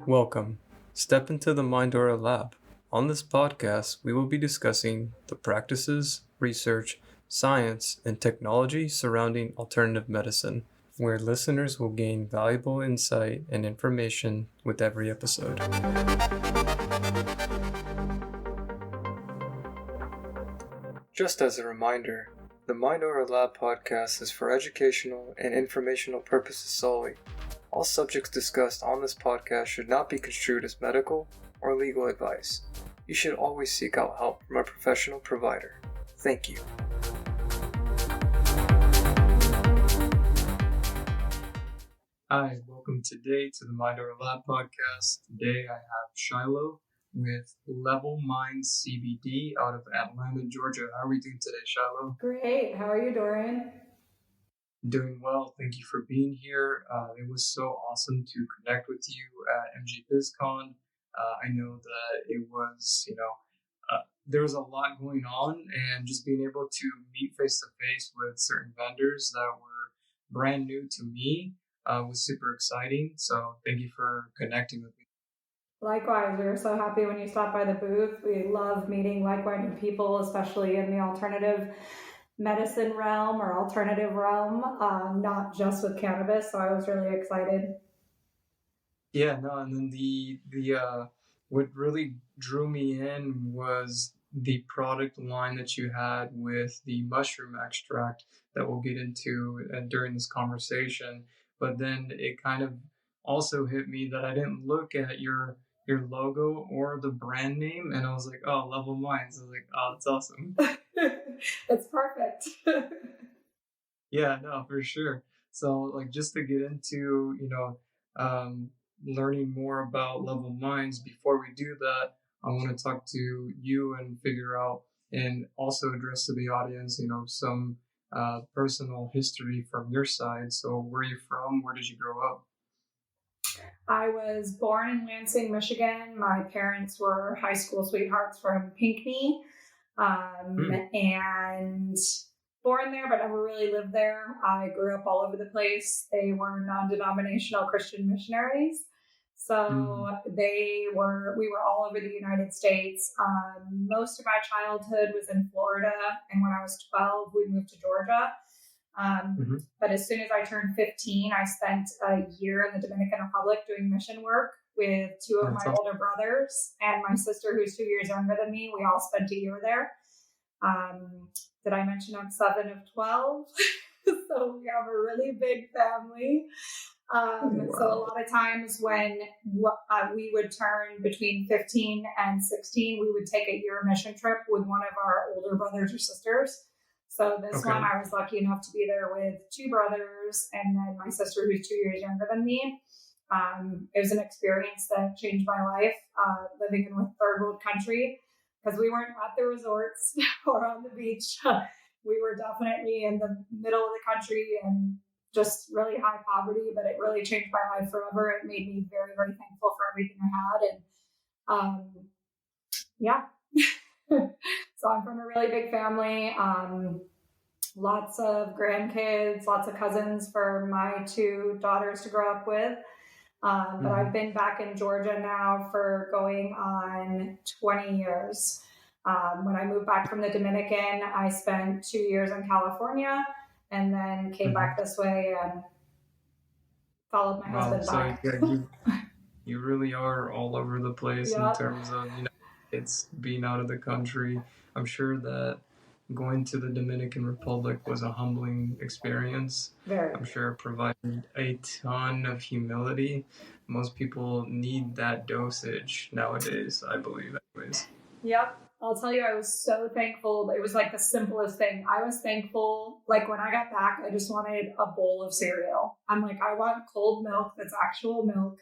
Welcome. Step into the Mindora Lab. On this podcast, we will be discussing the practices, research, science, and technology surrounding alternative medicine, where listeners will gain valuable insight and information with every episode. Just as a reminder, the Mindora Lab podcast is for educational and informational purposes solely. All subjects discussed on this podcast should not be construed as medical or legal advice. You should always seek out help from a professional provider. Thank you. Hi, welcome today to the Mindora Lab podcast. Today I have Shiloh with Level Minds CBD out of Atlanta, Georgia. How are we doing today, Shiloh? Great. How are you, Dorian? Doing well. Thank you for being here. It was so awesome to connect with you at MJ Biz Con. I know that it was, there was a lot going on, and just being able to meet face to face with certain vendors that were brand new to me was super exciting. So thank you for connecting with me. Likewise, we were so happy when you stopped by the booth. We love meeting like-minded people, especially in the alternative medicine realm or alternative realm, not just with cannabis. So I was really excited. Yeah, no, and then the what really drew me in was the product line that you had with the mushroom extract that we'll get into during this conversation. But then it kind of also hit me that I didn't look at your logo or the brand name, and I was like, oh, Level Minds. I was like, oh, that's awesome. It's perfect. Yeah, no, for sure. So, just to get into, learning more about Level Minds, before we do that, I want to talk to you and figure out and also address to the audience, some personal history from your side. So where are you from? Where did you grow up? I was born in Lansing, Michigan. My parents were high school sweethearts from Pinckney, and born there, but never really lived there. I grew up all over the place. They were non-denominational Christian missionaries. So we were all over the United States. Most of my childhood was in Florida. And when I was 12, we moved to Georgia. But as soon as I turned 15, I spent a year in the Dominican Republic doing mission work with two of my older brothers and my sister, who's 2 years younger than me. We all spent a year there. Did I mention I'm 7 of 12? So we have a really big family. So a lot of times when we would turn between 15 and 16, we would take a year mission trip with one of our older brothers or sisters. So this one, I was lucky enough to be there with two brothers and then my sister, who's 2 years younger than me. It was an experience that changed my life, living in a third world country, because we weren't at the resorts or on the beach. We were definitely in the middle of the country and just really high poverty, but it really changed my life forever. It made me very, very thankful for everything I had. And so I'm from a really big family, lots of grandkids, lots of cousins for my two daughters to grow up with. But I've been back in Georgia now for going on 20 years. When I moved back from the Dominican, I spent 2 years in California and then came back this way and followed my husband back. You really are all over the place in terms of, it's being out of the country. I'm sure that going to the Dominican Republic was a humbling experience. Very. I'm sure it provided a ton of humility. Most people need that dosage nowadays, I believe, anyways. Yep. I'll tell you, I was so thankful. It was like the simplest thing. I was thankful. Like when I got back, I just wanted a bowl of cereal. I'm like, I want cold milk that's actual milk.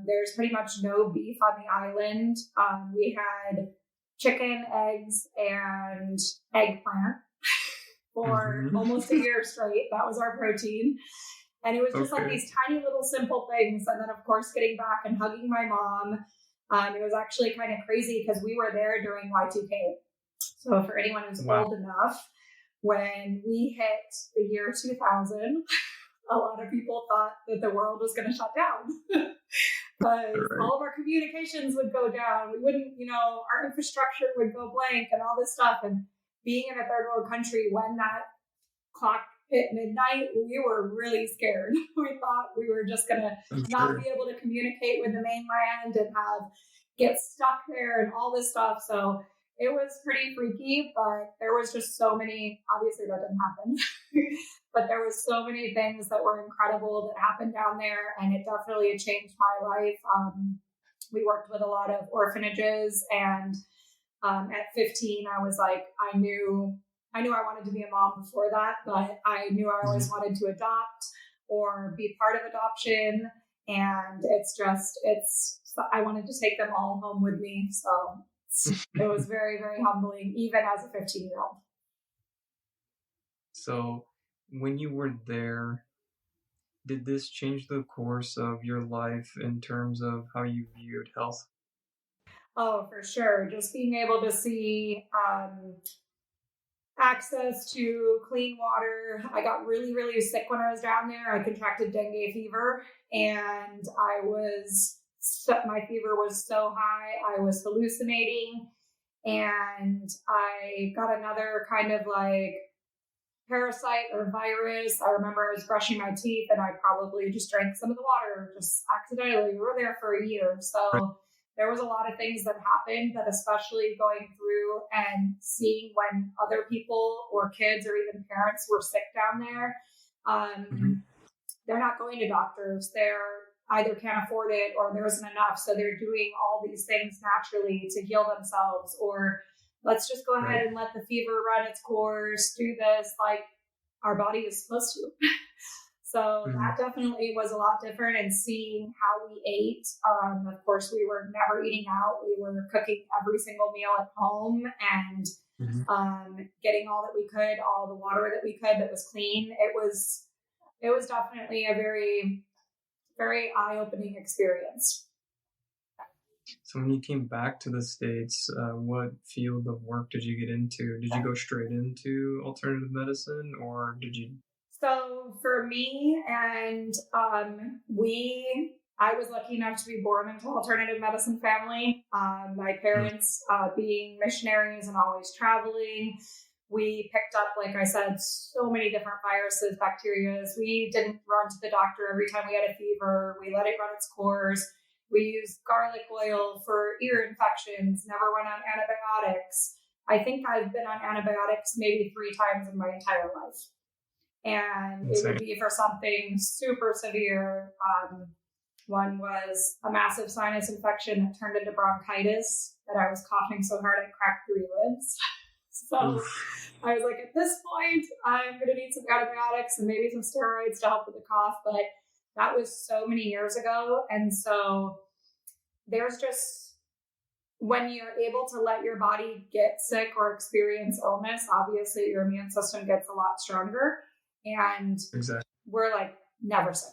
There's pretty much no beef on the island. We had chicken, eggs, and eggplant for almost a year straight. That was our protein. And it was just like these tiny little simple things. And then, of course, getting back and hugging my mom. It was actually kind of crazy because we were there during Y2K. So for anyone who's old enough, when we hit the year 2000, a lot of people thought that the world was going to shut down. because Right. all of our communications would go down. We wouldn't, our infrastructure would go blank and all this stuff. And being in a third world country when that clock hit midnight, we were really scared. We thought we were just going to I'm not sure. be able to communicate with the mainland and get stuck there and all this stuff. So it was pretty freaky, but there was just so many, obviously that didn't happen, but there was so many things that were incredible that happened down there. And it definitely changed my life. We worked with a lot of orphanages, and at 15, I was like, I knew I wanted to be a mom before that, but I knew I always wanted to adopt or be part of adoption. And I wanted to take them all home with me. So it was very, very humbling, even as a 15-year-old. So, when you were there, did this change the course of your life in terms of how you viewed health? Oh, for sure. Just being able to see access to clean water. I got really, really sick when I was down there. I contracted dengue fever, and my fever was so high, I was hallucinating, and I got another kind of like parasite or virus. I remember I was brushing my teeth and I probably just drank some of the water just accidentally. We were there for a year. Right. So there was a lot of things that happened, that especially going through and seeing when other people or kids or even parents were sick down there, they're not going to doctors. They're either can't afford it or there isn't enough. So they're doing all these things naturally to heal themselves, or let's just go ahead and let the fever run its course, do this like our body is supposed to. So that definitely was a lot different, and seeing how we ate. Of course, we were never eating out. We were cooking every single meal at home and getting all that we could, all the water that we could that was clean. It was definitely a very, very eye-opening experience. So when you came back to the States, what field of work did you get into? Did you go straight into alternative medicine, or did you? So for me, and I was lucky enough to be born into an alternative medicine family. My parents, being missionaries and always traveling, we picked up, like I said, so many different viruses, bacteria. We didn't run to the doctor every time we had a fever. We let it run its course. We used garlic oil for ear infections, never went on antibiotics. I think I've been on antibiotics maybe 3 times in my entire life. And it would be for something super severe. One was a massive sinus infection that turned into bronchitis, that I was coughing so hard I cracked 3 ribs. So I was like, at this point, I'm going to need some antibiotics and maybe some steroids to help with the cough. But that was so many years ago. And so there's just, when you're able to let your body get sick or experience illness, obviously your immune system gets a lot stronger. And we're like never sick,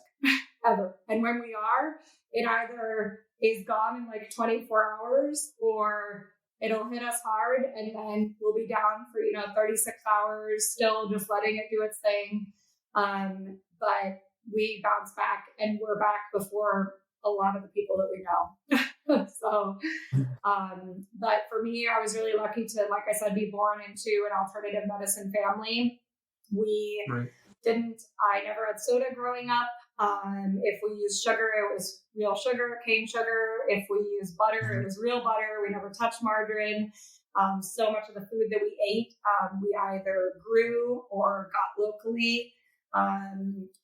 ever. And when we are, it either is gone in like 24 hours or it'll hit us hard and then we'll be down for, 36 hours, still just letting it do its thing. But we bounce back and we're back before a lot of the people that we know. So, but for me, I was really lucky to, like I said, be born into an alternative medicine family. I never had soda growing up. If we used sugar, it was real sugar, cane sugar. If we used butter, it was real butter. We never touched margarine. So much of the food that we ate, we either grew or got locally.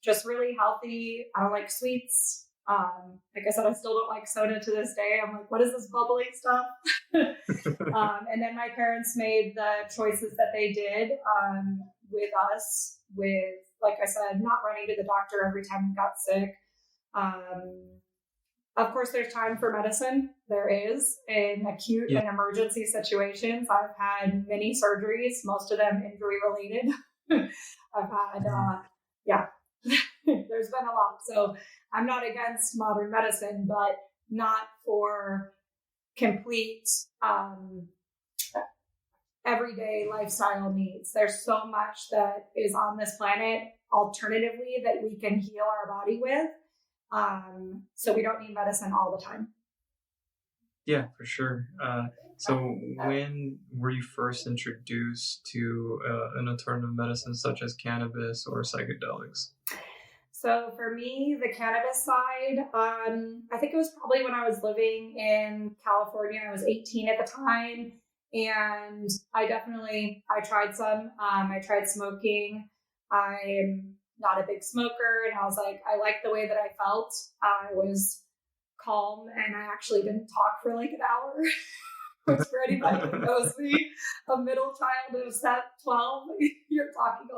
Just really healthy. I don't like sweets. Like I said, I still don't like soda to this day. I'm like, what is this bubbly stuff? And then my parents made the choices that they did with us, like I said, not running to the doctor every time we got sick. Of course, there's time for medicine. There is in acute and emergency situations. I've had many surgeries, most of them injury related. I've had, there's been a lot. So I'm not against modern medicine, but not for complete everyday lifestyle needs. There's so much that is on this planet alternatively that we can heal our body with. So we don't need medicine all the time. Yeah, for sure. So when were you first introduced to an alternative medicine such as cannabis or psychedelics? So for me, the cannabis side, I think it was probably when I was living in California. I was 18 at the time, and I tried some. I tried smoking. I'm not a big smoker, and I was like, I liked the way that I felt. I was calm, and I actually didn't talk for like an hour. Which for anybody who knows me, a middle child of set 12, I'm Yeah. talking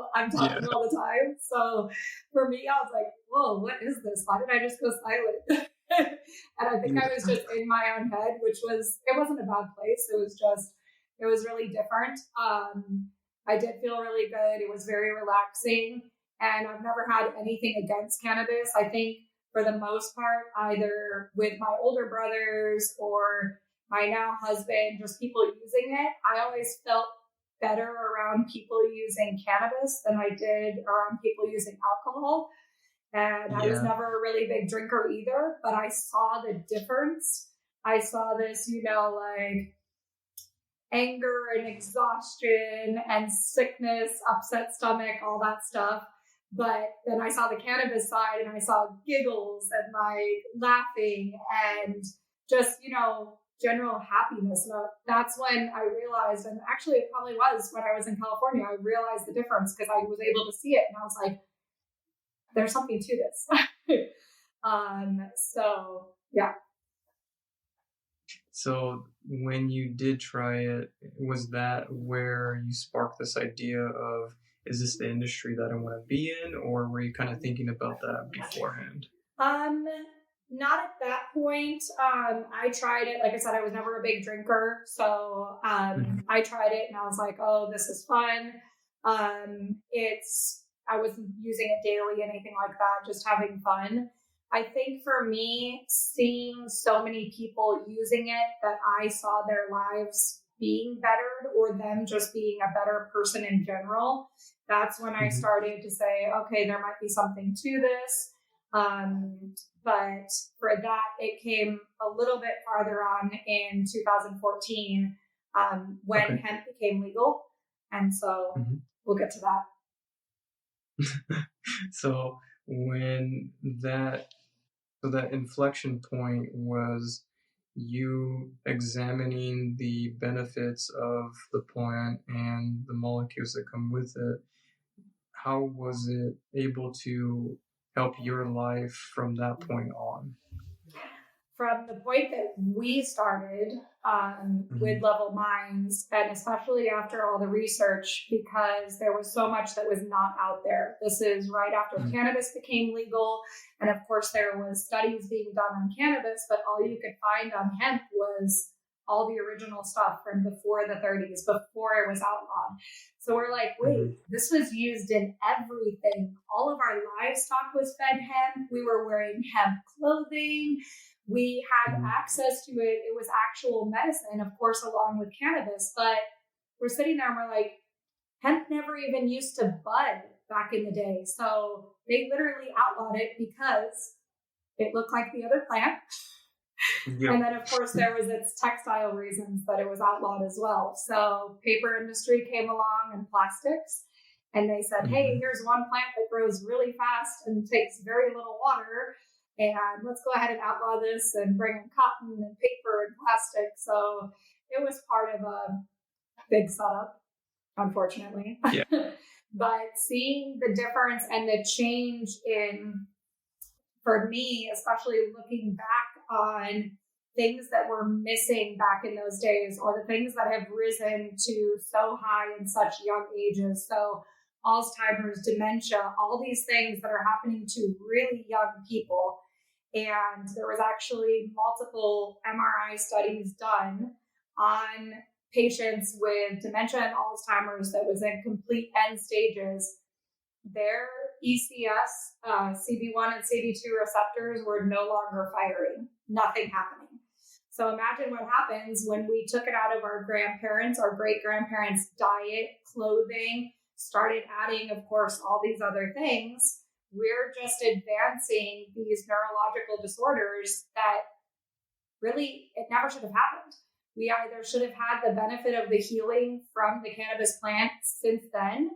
all the time. So for me, I was like, whoa, what is this? Why did I just go silent? And I think I was just in my own head, it wasn't a bad place. It was really different. I did feel really good. It was very relaxing. And I've never had anything against cannabis. I think for the most part, either with my older brothers or my now husband, just people using it, I always felt better around people using cannabis than I did around people using alcohol. And I was Yeah. never a really big drinker either, but I saw the difference. I saw this, like anger and exhaustion and sickness, upset stomach, all that stuff. But then I saw the cannabis side and I saw giggles and like laughing and just, general happiness. And that's when I realized, and actually it probably was when I was in California, I realized the difference because I was able to see it and I was like, there's something to this. So yeah. So when you did try it, was that where you sparked this idea of, is this the industry that I want to be in, or were you kind of thinking about that beforehand? Not at that point. I tried it. Like I said, I was never a big drinker. So I tried it and I was like, oh, this is fun. I wasn't using it daily, anything like that, just having fun. I think for me, seeing so many people using it that I saw their lives being bettered or them just being a better person in general, that's when I started to say, okay, there might be something to this. But for that, it came a little bit farther on in 2014 when hemp became legal. And so we'll get to that. So when that inflection point was you examining the benefits of the plant and the molecules that come with it, how was it able to help your life from that point on? From the point that we started with Level Minds, and especially after all the research, because there was so much that was not out there. This is right after cannabis became legal. And of course, there was studies being done on cannabis, but all you could find on hemp was all the original stuff from before the 30s, before it was outlawed. So we're like, wait, this was used in everything. All of our livestock was fed hemp. We were wearing hemp clothing. We had access to it. It was actual medicine, of course, along with cannabis. But we're sitting there and we're like, hemp never even used to bud back in the day. So they literally outlawed it because it looked like the other plant. Yep. And then, of course, there was its textile reasons that it was outlawed as well. So paper industry came along and plastics. And they said, hey, here's one plant that grows really fast and takes very little water. And let's go ahead and outlaw this and bring in cotton and paper and plastic. So it was part of a big setup, unfortunately. Yeah. But seeing the difference and the change for me, especially looking back on things that were missing back in those days, or the things that have risen to so high in such young ages. So Alzheimer's, dementia, all these things that are happening to really young people. And there was actually multiple MRI studies done on patients with dementia and Alzheimer's that was in complete end stages. Their ECS, CB1 and CB2 receptors were no longer firing, nothing happening. So imagine what happens when we took it out of our grandparents, our great-grandparents' diet, clothing, started adding, of course, all these other things. we're just advancing these neurological disorders that really it never should have happened. We either should have had the benefit of the healing from the cannabis plant since then,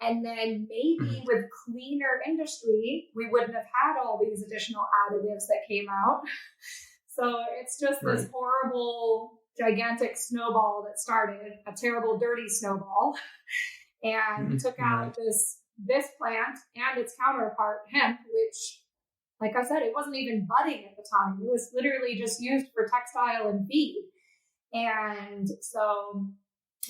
and then maybe with cleaner industry, we wouldn't have had all these additional additives that came out. So it's just this horrible, gigantic snowball that started, a terrible, dirty snowball, and took out this plant and its counterpart, hemp, which, like I said, it wasn't even budding at the time. It was literally just used for textile and feed. And so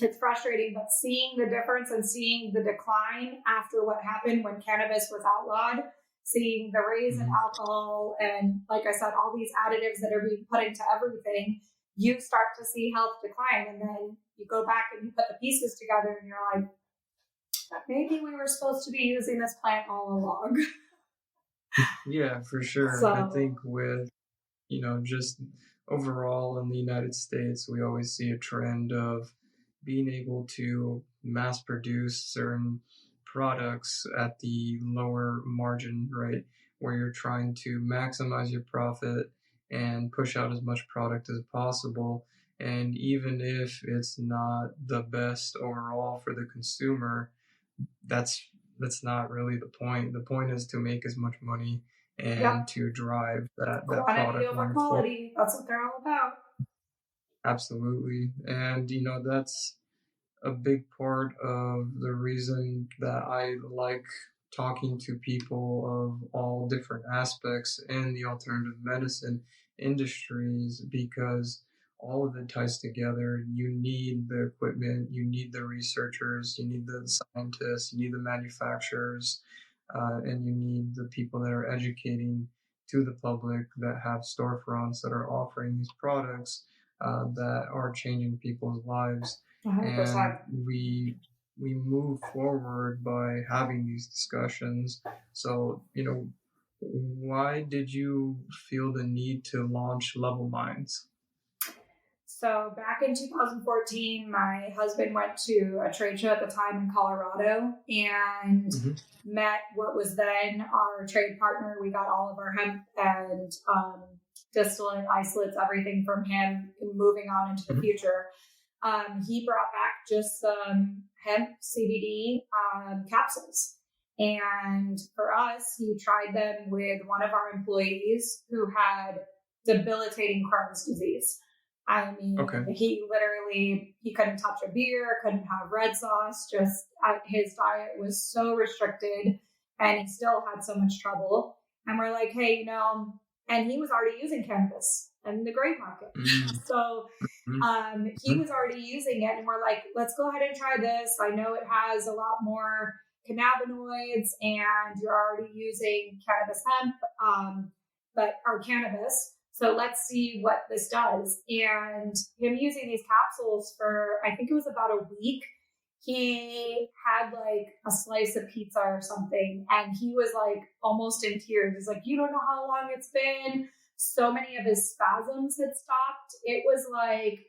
it's frustrating, but seeing the difference and seeing the decline after what happened when cannabis was outlawed, seeing the raise in alcohol and, like I said, all these additives that are being put into everything, you start to see health decline. And then you go back and you put the pieces together and you're like, maybe we were supposed to be using this plant all along. Yeah, for sure. So, I think with, just overall in the United States, we always see a trend of being able to mass produce certain products at the lower margin, right? Where you're trying to maximize your profit and push out as much product as possible. And even if it's not the best overall for the consumer, that's not really the point. The point is to make as much money and to drive that quantity product over line quality. That's what they're all about. Absolutely. And that's a big part of the reason that I like talking to people of all different aspects in the alternative medicine industries, because all of it ties together. You need the equipment, you need the researchers, you need the scientists, you need the manufacturers, and you need the people that are educating to the public, that have storefronts that are offering these products that are changing people's lives. 100%. And we move forward by having these discussions. So, why did you feel the need to launch Level Minds? So back in 2014, my husband went to a trade show at the time in Colorado and met what was then our trade partner. We got all of our hemp and distillate, isolates, everything from him, moving on into the future. He brought back just some hemp CBD capsules. And for us, he tried them with one of our employees who had debilitating Crohn's disease. I mean, he couldn't touch a beer, couldn't have red sauce, just his diet was so restricted and he still had so much trouble. And we're like, hey, and he was already using cannabis in the gray market. So he was already using it and we're like, let's go ahead and try this. I know it has a lot more cannabinoids and you're already using cannabis hemp, or cannabis. So let's see what this does. And him using these capsules for, I think it was about a week, he had like a slice of pizza or something. And he was like almost in tears. He's like, you don't know how long it's been. So many of his spasms had stopped. It was like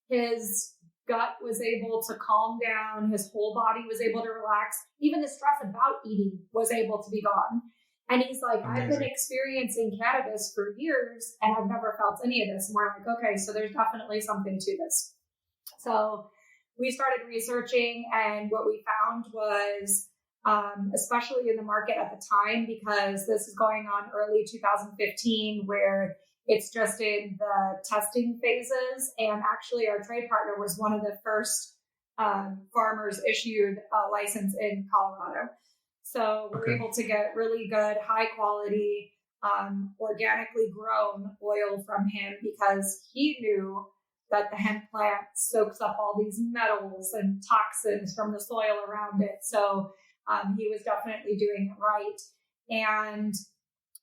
his gut was able to calm down. His whole body was able to relax. Even the stress about eating was able to be gone. And he's like, I've been experiencing cannabis for years and I've never felt any of this. And we're like, okay, so there's definitely something to this. So we started researching, and what we found was, especially in the market at the time, because this is going on early 2015, where it's just in the testing phases. And actually our trade partner was one of the first farmers issued a license in Colorado. So we're able to get really good, high quality, organically grown oil from him, because he knew that the hemp plant soaks up all these metals and toxins from the soil around it. So he was definitely doing it right. And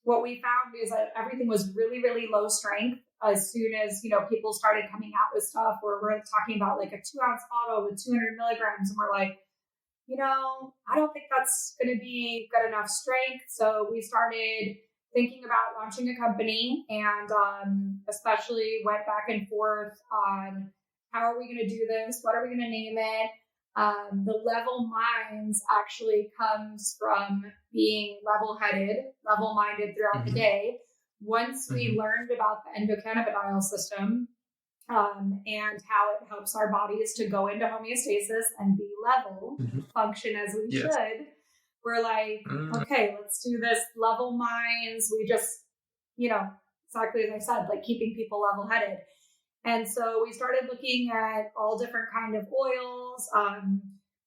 what we found is that everything was really, really low strength. As soon as, people started coming out with stuff where we're talking about like a 2-ounce bottle with 200 milligrams, and we're like, I don't think that's going to be good enough strength. So we started thinking about launching a company, and especially went back and forth on how are we going to do this? What are we going to name it? The level minds actually comes from being level-headed, level-minded throughout the day. Once we learned about the endocannabinoid system, and how it helps our bodies to go into homeostasis and be level, function as we should, we're like, okay, let's do this level minds. We just, exactly as I said, like keeping people level-headed. And so we started looking at all different kind of oils.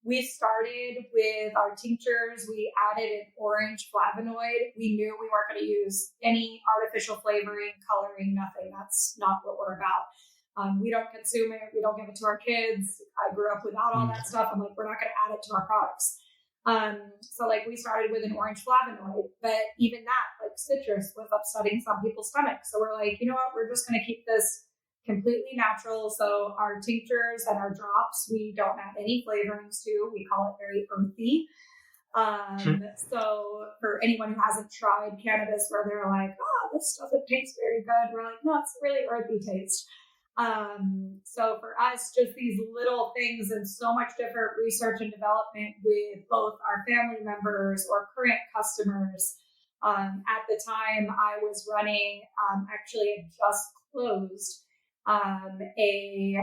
We started with our tinctures. We added an orange flavonoid. We knew we weren't going to use any artificial flavoring, coloring, nothing. That's not what we're about. We don't consume it. We don't give it to our kids. I grew up without all that stuff. I'm like, we're not going to add it to our products. So like we started with an orange flavonoid, but even that, like citrus, was upsetting some people's stomachs. So we're like, you know what? We're just going to keep this completely natural. So our tinctures and our drops, we don't add any flavorings to. We call it very earthy. So for anyone who hasn't tried cannabis where they're like, oh, this doesn't taste very good, we're like, no, it's a really earthy taste. So for us, just these little things and so much different research and development with both our family members or current customers. At the time I was running, actually it just closed, a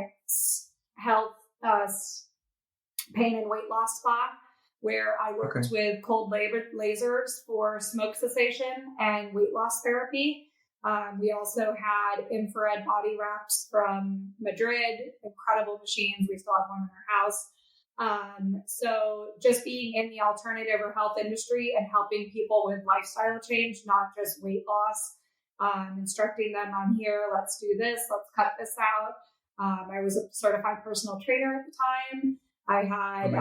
health pain and weight loss spa where I worked with cold lasers for smoke cessation and weight loss therapy. We also had infrared body wraps from Madrid, incredible machines. We still have one in our house. So just being in the alternative or health industry and helping people with lifestyle change, not just weight loss, instructing them on here, let's do this, let's cut this out. I was a certified personal trainer at the time. I had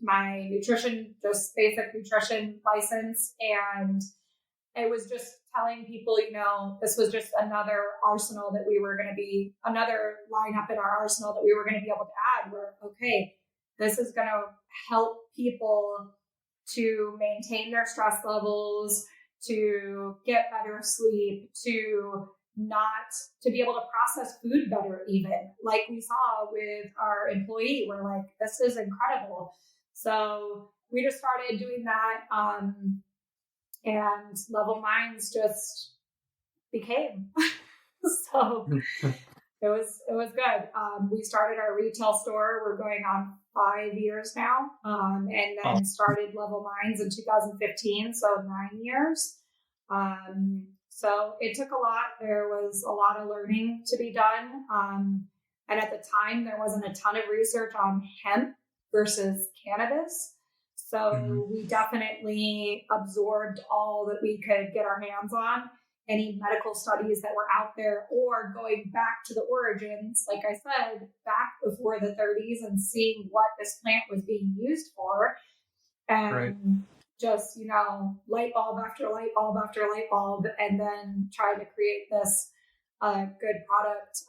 my nutrition, just basic nutrition license. And it was just telling people, this was just another arsenal that we were going to be, another lineup in our arsenal that we were going to be able to add where, okay, this is going to help people to maintain their stress levels, to get better sleep, to be able to process food better, even like we saw with our employee. We're like, this is incredible. So we just started doing that. And Level Minds just became. So it was good. We started our retail store. We're going on 5 years now, and then started Level Minds in 2015, so 9 years. So it took a lot. There was a lot of learning to be done. And at the time, there wasn't a ton of research on hemp versus cannabis. So we definitely absorbed all that we could get our hands on, any medical studies that were out there, or going back to the origins, like I said, back before the 30s and seeing what this plant was being used for. And just, light bulb after light bulb after light bulb, and then trying to create this good product,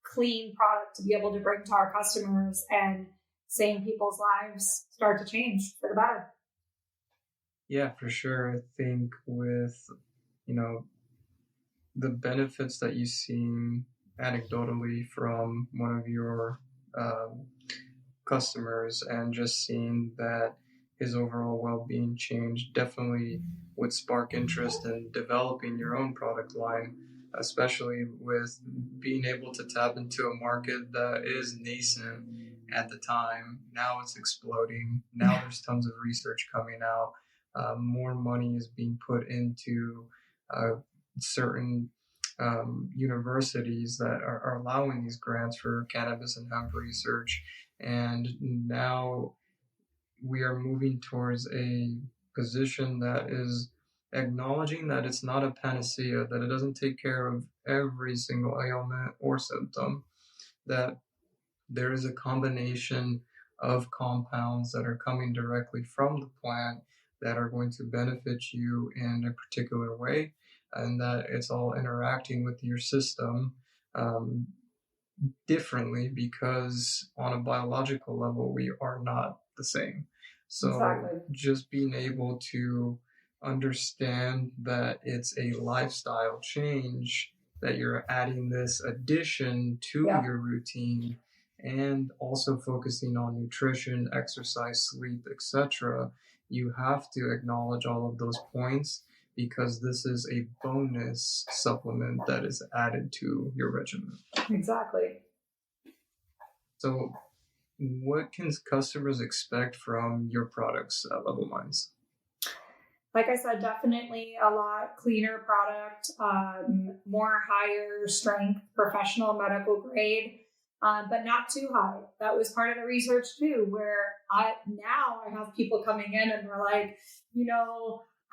clean product to be able to bring to our customers and seeing people's lives start to change for the better. Yeah, for sure. I think with, the benefits that you've seen anecdotally from one of your customers and just seeing that his overall well-being changed definitely would spark interest in developing your own product line, especially with being able to tap into a market that is nascent at the time. Now it's exploding. Now there's tons of research coming out. More money is being put into certain universities that are allowing these grants for cannabis and hemp research. And now we are moving towards a position that is acknowledging that it's not a panacea, that it doesn't take care of every single ailment or symptom, that there is a combination of compounds that are coming directly from the plant that are going to benefit you in a particular way, and that it's all interacting with your system differently, because on a biological level, we are not the same. So just being able to understand that it's a lifestyle change, that you're adding this addition to your routine, and also focusing on nutrition, exercise, sleep, etc., you have to acknowledge all of those points because this is a bonus supplement that is added to your regimen. Exactly. So, what can customers expect from your products at Level Minds? Like I said, definitely a lot cleaner product, more higher strength, professional medical grade, but not too high. That was part of the research too, where I have people coming in and they're like,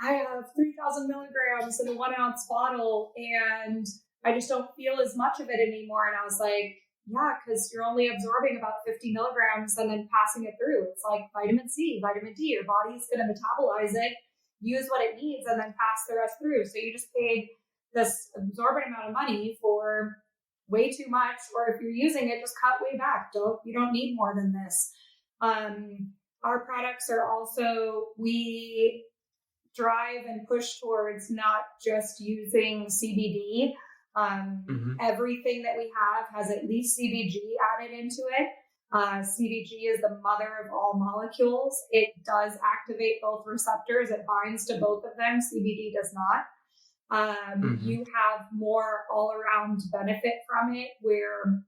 I have 3,000 milligrams in a 1 ounce bottle and I just don't feel as much of it anymore. And I was like, yeah, because you're only absorbing about 50 milligrams and then passing it through. It's like vitamin C, vitamin D. Your body's going to metabolize it, use what it needs, and then pass the rest through. So you just paid this absorbent amount of money for way too much, or if you're using it, just cut way back. You don't need more than this. Our products are also, we drive and push towards not just using CBD. Everything that we have has at least CBG added into it. CBG is the mother of all molecules. It does activate both receptors. It binds to both of them. CBD does not. You have more all-around benefit from it where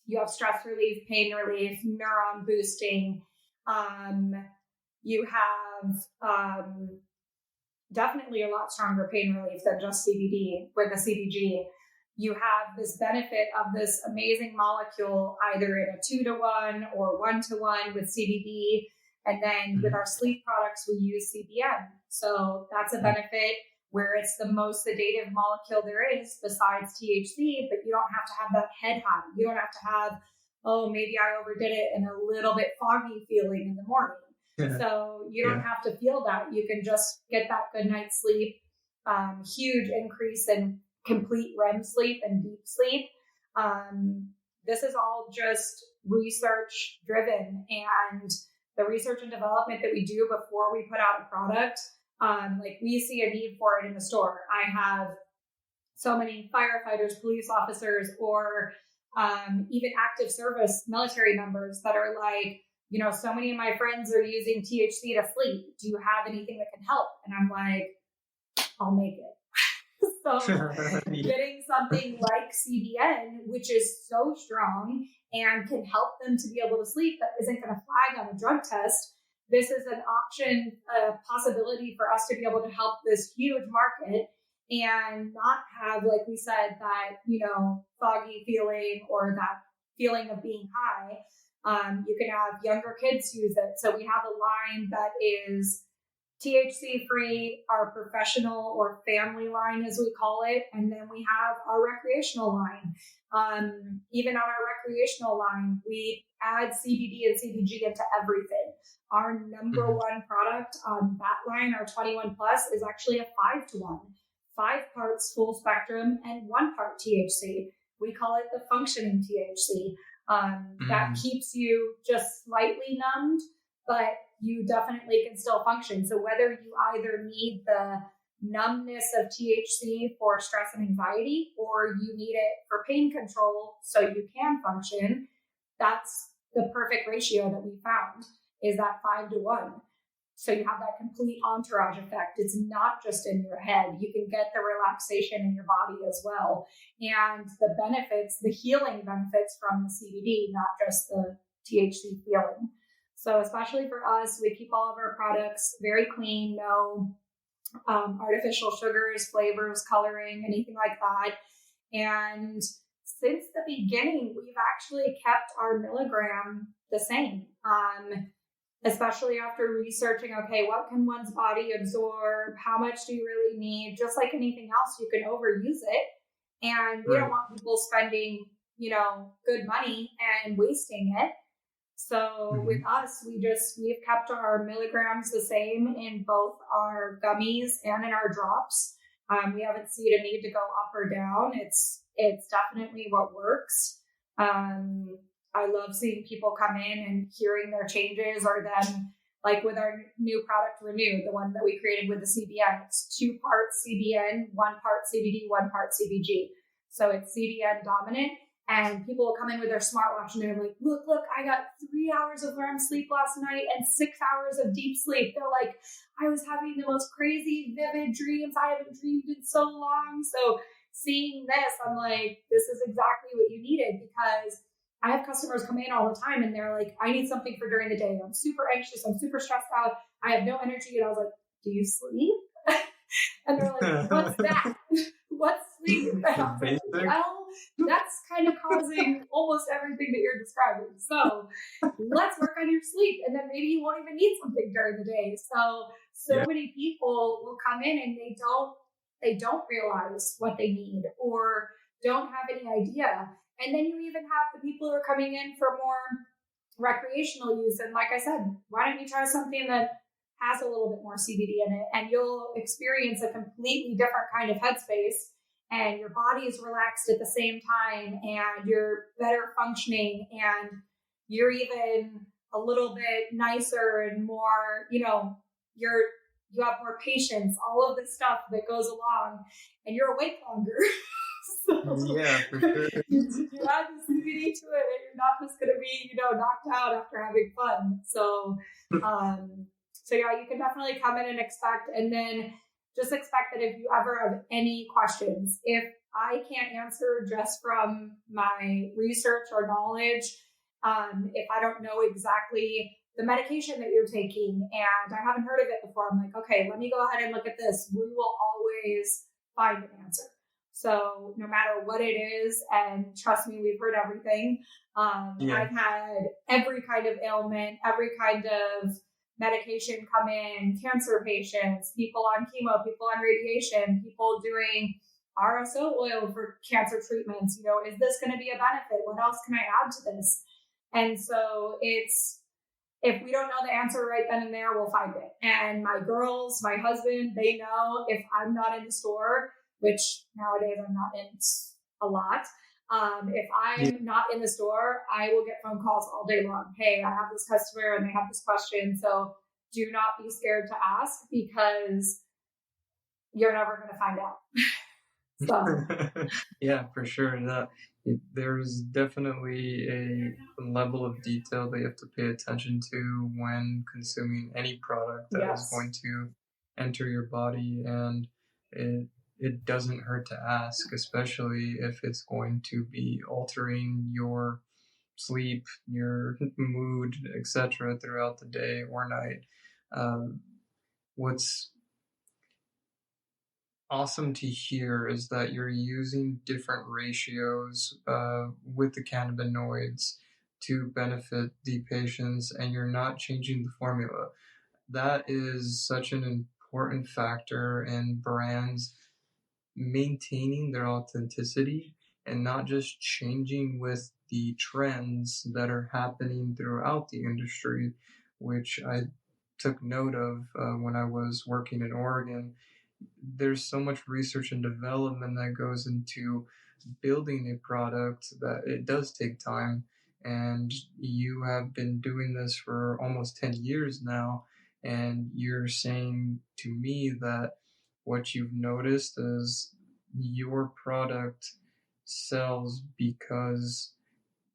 you have stress relief, pain relief, neuron boosting. You have definitely a lot stronger pain relief than just CBD with the CBG. You have this benefit of this amazing molecule either in a 2-to-1 or 1-to-1 with CBD. And then with our sleep products, we use CBN. So that's a benefit where it's the most sedative molecule there is besides THC, but you don't have to have that head high. You don't have to have, maybe I overdid it and a little bit foggy feeling in the morning. So you don't have to feel that. You can just get that good night's sleep. Huge increase in complete REM sleep and deep sleep. This is all just research driven, and the research and development that we do before we put out a product, like we see a need for it in the store. I have so many firefighters, police officers, or even active service military members that are like, so many of my friends are using THC to sleep. Do you have anything that can help? And I'm like, I'll make it. So getting something like CBN, which is so strong and can help them to be able to sleep, that isn't going to flag on a drug test. This is an option, a possibility for us to be able to help this huge market and not have, like we said, that, foggy feeling or that feeling of being high. You can have younger kids use it. So we have a line that is THC free, our professional or family line, as we call it. And then we have our recreational line. Even on our recreational line, we add CBD and CBG into everything. Our number one product on that line, our 21 plus, is actually a 5-to-1, 5 parts full spectrum and 1 part THC. We call it the functioning THC. That keeps you just slightly numbed, but you definitely can still function. So whether you either need the numbness of THC for stress and anxiety, or you need it for pain control so you can function, that's the perfect ratio that we found, is that 5-to-1. So you have that complete entourage effect. It's not just in your head. You can get the relaxation in your body as well. And the benefits, the healing benefits from the CBD, not just the THC feeling. So especially for us, we keep all of our products very clean, no artificial sugars, flavors, coloring, anything like that. And since the beginning, we've actually kept our milligram the same, especially after researching, okay, what can one's body absorb? How much do you really need? Just like anything else, you can overuse it. And we don't want people spending, good money and wasting it. So with us, we've kept our milligrams the same in both our gummies and in our drops. We haven't seen a need to go up or down. It's definitely what works. I love seeing people come in and hearing their changes, or then like with our new product Renew, the one that we created with the CBN, it's 2 parts CBN, 1 part CBD, 1 part CBG. So it's CBN dominant. And people will come in with their smartwatch and they're like, look, I got 3 hours of REM sleep last night and 6 hours of deep sleep. They're like, I was having the most crazy, vivid dreams I haven't dreamed in so long. So seeing this, I'm like, this is exactly what you needed, because I have customers come in all the time and they're like, I need something for during the day. I'm super anxious. I'm super stressed out. I have no energy. And I was like, do you sleep? And they're like, what's that? What's sleep? And I was like, well, that's kind of causing almost everything that you're describing. So let's work on your sleep. And then maybe you won't even need something during the day. So many people will come in and they don't realize what they need or don't have any idea. And then you even have the people who are coming in for more recreational use. And like I said, why don't you try something that has a little bit more CBD in it, and you'll experience a completely different kind of headspace, and your body is relaxed at the same time, and you're better functioning, and you're even a little bit nicer and more, you have more patience, all of the stuff that goes along, and you're awake longer. So yeah, for sure. You add the CBD to it, and you're not just going to be, knocked out after having fun. So yeah, you can definitely come in and then just expect that if you ever have any questions, if I can't answer just from my research or knowledge, if I don't know exactly the medication that you're taking and I haven't heard of it before, I'm like, okay, let me go ahead and look at this. We will always find an answer. So no matter what it is, and trust me, we've heard everything. I've had every kind of ailment, every kind of medication come in, cancer patients, people on chemo, people on radiation, people doing RSO oil for cancer treatments. Is this going to be a benefit? What else can I add to this? And so if we don't know the answer right then and there, we'll find it. And my girls, my husband, they know if I'm not in the store, which nowadays I'm not in a lot. If I'm not in the store, I will get phone calls all day long. Hey, I have this customer and they have this question. So do not be scared to ask, because you're never going to find out. So. Yeah, for sure. There's definitely a level of detail that you have to pay attention to when consuming any product that is going to enter your body, and it doesn't hurt to ask, especially if it's going to be altering your sleep, your mood, etc. throughout the day or night. What's awesome to hear is that you're using different ratios with the cannabinoids to benefit the patients, and you're not changing the formula. That is such an important factor in brands maintaining their authenticity and not just changing with the trends that are happening throughout the industry, which I took note of when I was working in Oregon. There's so much research and development that goes into building a product that it does take time. And you have been doing this for almost 10 years now. And you're saying to me that what you've noticed is your product sells because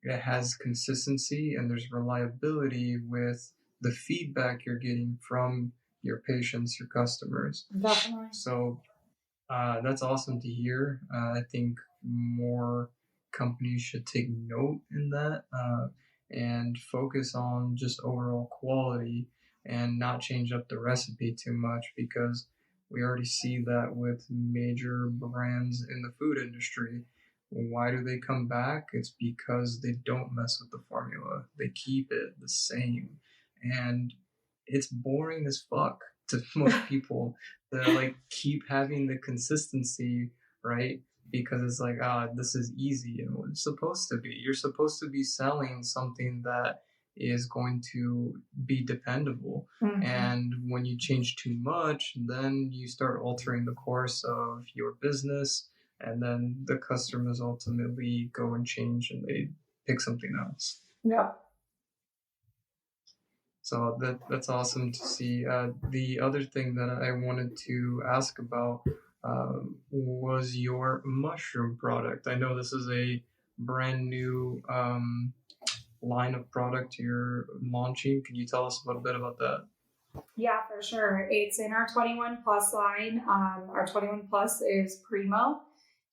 it has consistency and there's reliability with the feedback you're getting from your patients, your customers. Definitely. So that's awesome to hear. I think more companies should take note in that and focus on just overall quality and not change up the recipe too much, because we already see that with major brands in the food industry. Why do they come back? It's because they don't mess with the formula. They keep it the same. And it's boring as fuck to most people to like keep having the consistency, right? Because it's like, this is easy, and what it's supposed to be. You're supposed to be selling something that is going to be dependable. Mm-hmm. And when you change too much, then you start altering the course of your business, and then the customers ultimately go and change and they pick something else. Yeah. So that's awesome to see. The other thing that I wanted to ask about was your mushroom product. I know this is a brand new line of product you're launching. Can you tell us a little bit about that? Yeah, for sure. It's in our 21 plus line. Our 21 plus is Primo.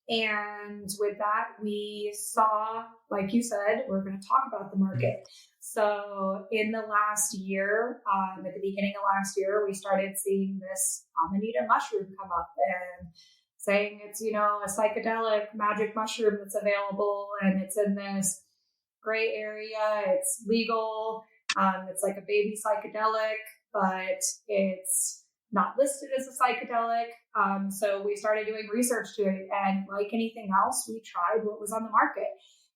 And with that, we saw, like you said, we're going to talk about the market. So in the last year, at the beginning of last year, we started seeing this amanita mushroom come up and saying it's, a psychedelic magic mushroom that's available, and it's in this gray area. It's legal. It's like a baby psychedelic, but it's not listed as a psychedelic. So we started doing research to it. And like anything else, we tried what was on the market.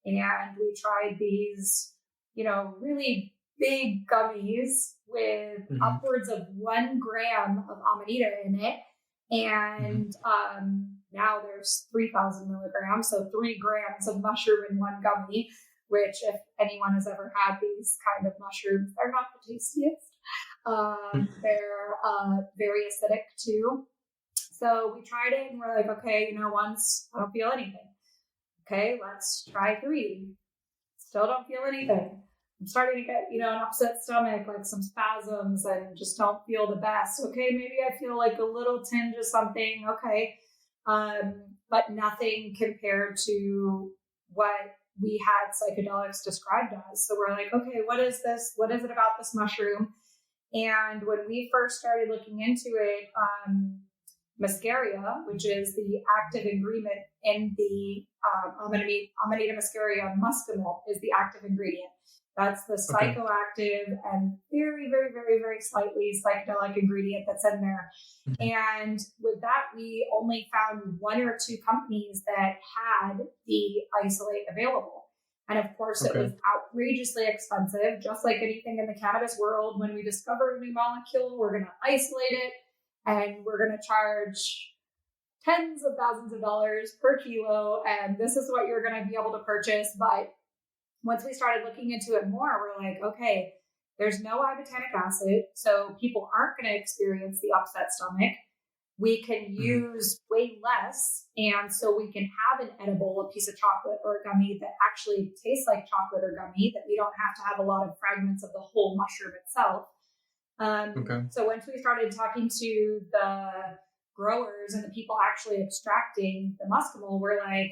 And we tried these, really big gummies with upwards of 1 gram of amanita in it. And now there's 3,000 milligrams, so 3 grams of mushroom in one gummy, which if anyone has ever had these kind of mushrooms, they're not the tastiest. They're very acidic too. So we tried it and we're like, okay, once I don't feel anything. Okay, let's try 3. Still don't feel anything. I'm starting to get, an upset stomach, like some spasms, and just don't feel the best. Okay, maybe I feel like a little tinge of something. Okay. But nothing compared to what we had psychedelics described as. So we're like, okay, what is this? What is it about this mushroom? And when we first started looking into it, muscaria, which is the active ingredient in the amanita muscaria muscaria, is the active ingredient. That's the psychoactive and very, very, very, very slightly psychedelic ingredient that's in there. And with that, we only found 1 or 2 companies that had the isolate available. And of course, it was outrageously expensive, just like anything in the cannabis world. When we discover a new molecule, we're going to isolate it and we're going to charge tens of thousands of dollars per kilo. And this is what you're going to be able to purchase. But once we started looking into it more, we're like, okay, there's no ibotenic acid, so people aren't going to experience the upset stomach. We can use way less, and so we can have an edible, a piece of chocolate or a gummy that actually tastes like chocolate or gummy, that we don't have to have a lot of fragments of the whole mushroom itself. So once we started talking to the growers and the people actually extracting the muscaria, we're like,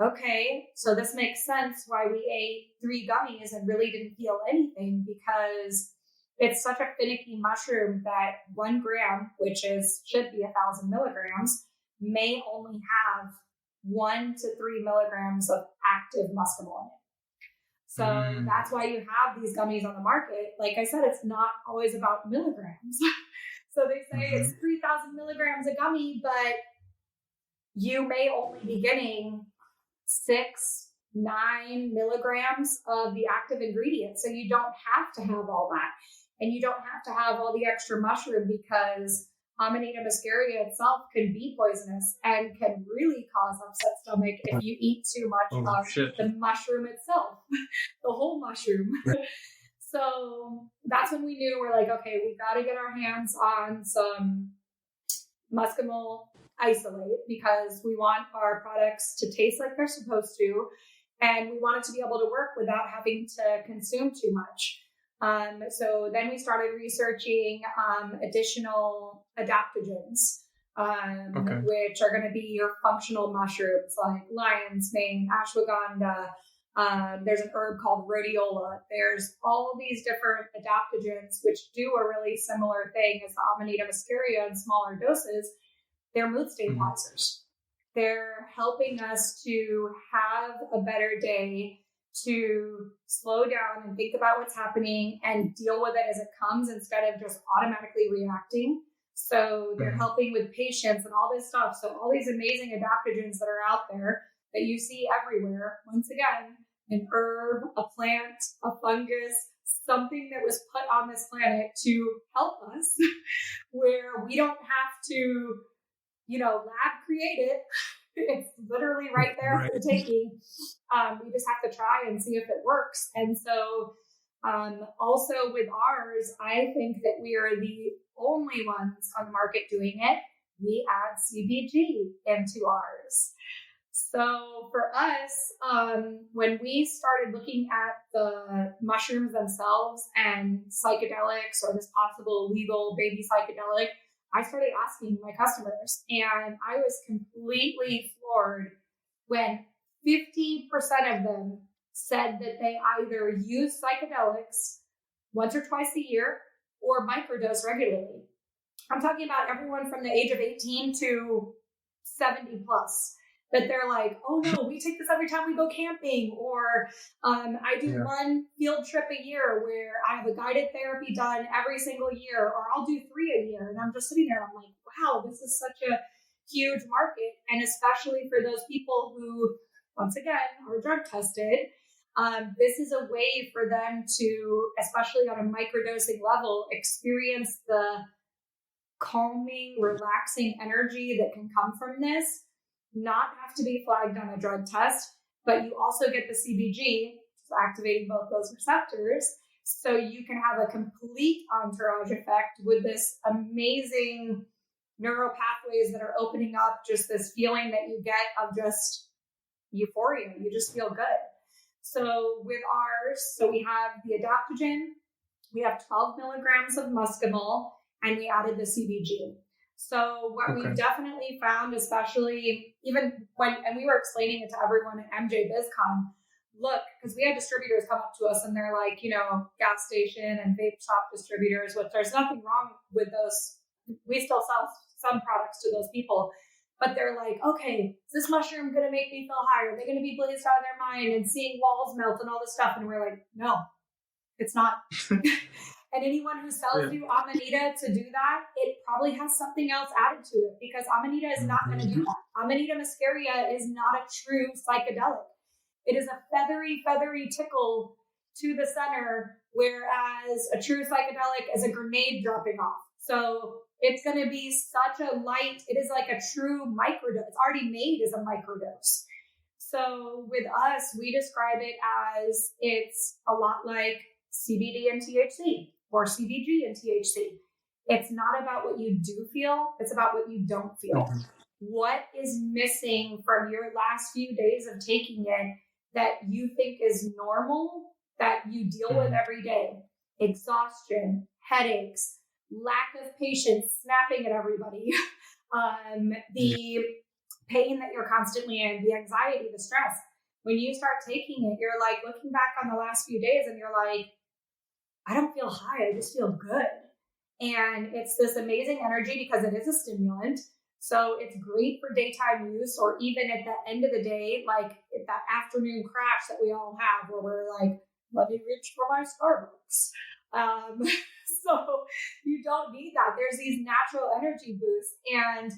okay, so this makes sense why we ate 3 gummies and really didn't feel anything, because it's such a finicky mushroom that 1 gram, which should be 1,000 milligrams, may only have 1 to 3 milligrams of active muscaria in it. So that's why you have these gummies on the market. Like I said, it's not always about milligrams. So they say it's 3,000 milligrams a gummy, but you may only be getting 6, 9 milligrams of the active ingredient. So you don't have to have all that. And you don't have to have all the extra mushroom, because amanita muscaria itself can be poisonous and can really cause upset stomach if you eat too much of the mushroom itself, the whole mushroom. So that's when we knew, we're like, okay, we got to get our hands on some muscaria isolate, because we want our products to taste like they're supposed to, and we want it to be able to work without having to consume too much. So then we started researching additional adaptogens, which are going to be your functional mushrooms like lion's mane, ashwagandha. There's an herb called rhodiola. There's all these different adaptogens which do a really similar thing as the amanita muscaria in smaller doses. They're mood stabilizers. They're helping us to have a better day, to slow down and think about what's happening and deal with it as it comes instead of just automatically reacting. So they're helping with patience and all this stuff. So all these amazing adaptogens that are out there that you see everywhere, once again, an herb, a plant, a fungus, something that was put on this planet to help us, where we don't have to, lab create it. It's literally right there for the taking. We just have to try and see if it works. And so also with ours, I think that we are the only ones on the market doing it. We add CBG into ours. So for us, when we started looking at the mushrooms themselves and psychedelics or this possible legal baby psychedelic, I started asking my customers, and I was completely floored when 50% of them said that they either use psychedelics once or twice a year or microdose regularly. I'm talking about everyone from the age of 18 to 70 plus, that they're like, oh no, we take this every time we go camping, or I do one field trip a year where I have a guided therapy done every single year, or I'll do 3 a year. And I'm just sitting there, I'm like, wow, this is such a huge market. And especially for those people who, once again, are drug tested, this is a way for them to, especially on a microdosing level, experience the calming, relaxing energy that can come from this, not have to be flagged on a drug test, but you also get the CBG, which is activating both those receptors. So you can have a complete entourage effect with this amazing neural pathways that are opening up, just this feeling that you get of just euphoria. You just feel good. So with ours, so we have the adaptogen, we have 12 milligrams of muscimol, and we added the CBG. So what we've definitely found, especially even when, and we were explaining it to everyone at MJ Biz Con, look, because we had distributors come up to us and they're like, you know, gas station and vape shop distributors, which there's nothing wrong with those. We still sell some products to those people, but they're like, okay, is this mushroom going to make me feel high? Are they going to be blazed out of their mind and seeing walls melt and all this stuff? And we're like, no, it's not. And anyone who sells you amanita to do that, it probably has something else added to it, because amanita is not going to do that. Amanita muscaria is not a true psychedelic. It is a feathery tickle to the center, whereas a true psychedelic is a grenade dropping off. So it's going to be such a light, it is like a true microdose. It's already made as a microdose. So with us, we describe it as it's a lot like CBD and THC, or CBG and THC. It's not about what you do feel, it's about what you don't feel. What is missing from your last few days of taking it that you think is normal, that you deal with every day? Exhaustion, headaches, lack of patience, snapping at everybody, the pain that you're constantly in, the anxiety, the stress. When you start taking it, you're like looking back on the last few days and you're like, I don't feel high, I just feel good. And it's this amazing energy because it is a stimulant. So it's great for daytime use, or even at the end of the day, like that afternoon crash that we all have where we're like, let me reach for my Starbucks. So you don't need that. There's these natural energy boosts. And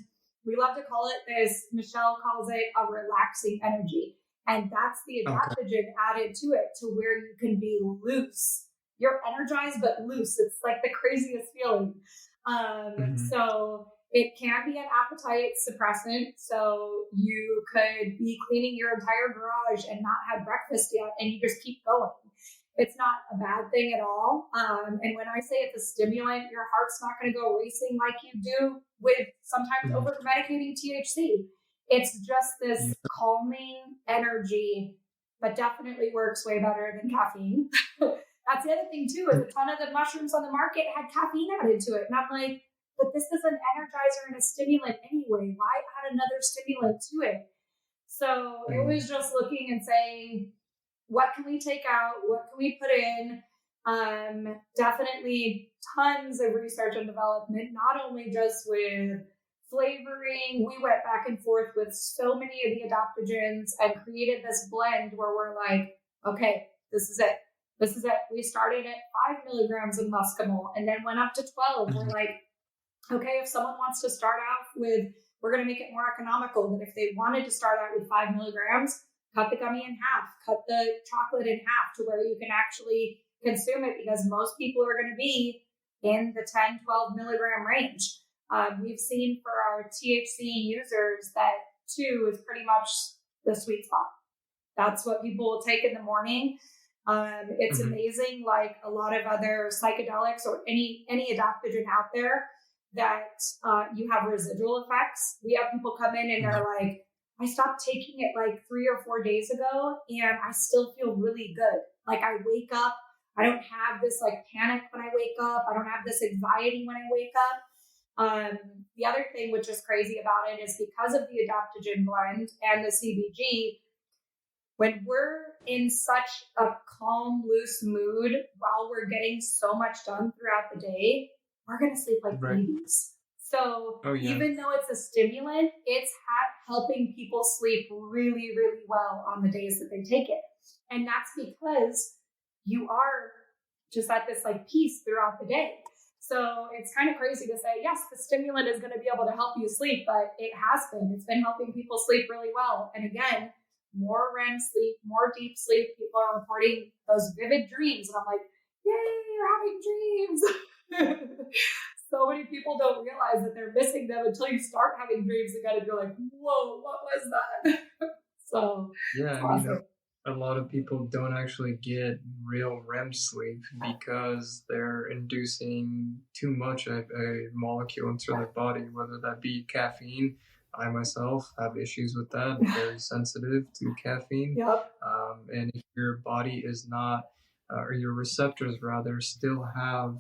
we love to call it this, Michelle calls it a relaxing energy. And that's the adaptogen added to it, to where you can be loose. You're energized, but loose. It's like the craziest feeling. So it can be an appetite suppressant. So you could be cleaning your entire garage and not have breakfast yet, and you just keep going. It's not a bad thing at all. And when I say it's a stimulant, your heart's not going to go racing like you do with sometimes over medicating THC. It's just this calming energy, but definitely works way better than caffeine. That's the other thing too, is a ton of the mushrooms on the market had caffeine added to it. And I'm like, but this is an energizer and a stimulant anyway. Why add another stimulant to it? So it was just looking and saying, what can we take out? What can we put in? Definitely tons of research and development, not only just with flavoring. We went back and forth with so many of the adaptogens and created this blend where we're like, okay, this is it. This is it. We started at 5 milligrams of muscimol and then went up to 12. We're like, okay, if someone wants to start out with, we're going to make it more economical, that if they wanted to start out with 5 milligrams, cut the gummy in half, cut the chocolate in half to where you can actually consume it, because most people are going to be in the 10, 12 milligram range. We've seen for our THC users that 2 is pretty much the sweet spot. That's what people will take in the morning. It's amazing, like a lot of other psychedelics or any adaptogen out there, that you have residual effects. We have people come in and they're like, I stopped taking it like 3 or 4 days ago, and I still feel really good. Like I wake up, I don't have this like panic when I wake up. I don't have this anxiety when I wake up. The other thing which is crazy about it is because of the adaptogen blend and the CBG, when we're in such a calm, loose mood while we're getting so much done throughout the day, we're going to sleep like Right. babies. So Oh yeah. even though it's a stimulant, it's helping people sleep really, really well on the days that they take it. And that's because you are just at this like peace throughout the day. So it's kind of crazy to say, yes, the stimulant is going to be able to help you sleep, but it has been. It's been helping people sleep really well. And again, more REM sleep, more deep sleep. People are reporting those vivid dreams. And I'm like, yay, you're having dreams. So many people don't realize that they're missing them until you start having dreams again and you're like, whoa, what was that? So Yeah, it's and awesome. a lot of people don't actually get real REM sleep because they're inducing too much of a molecule into their body, whether that be caffeine. I myself have issues with that, very sensitive to caffeine. Yep. And if your body is not, or your receptors rather, still have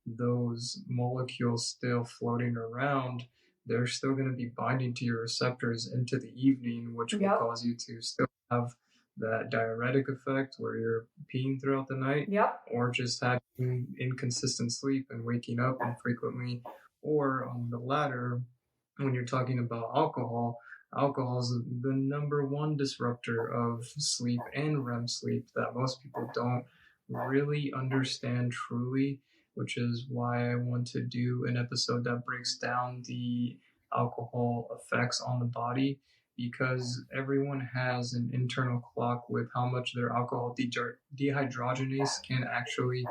those molecules still floating around, they're still going to be binding to your receptors into the evening, which will Yep. cause you to still have that diuretic effect where you're peeing throughout the night, Yep. or just having inconsistent sleep and waking up infrequently, or on the latter, when you're talking about alcohol, alcohol is the number one disruptor of sleep and REM sleep that most people don't really understand truly, which is why I want to do an episode that breaks down the alcohol effects on the body, because everyone has an internal clock with how much their alcohol dehydrogenase can actually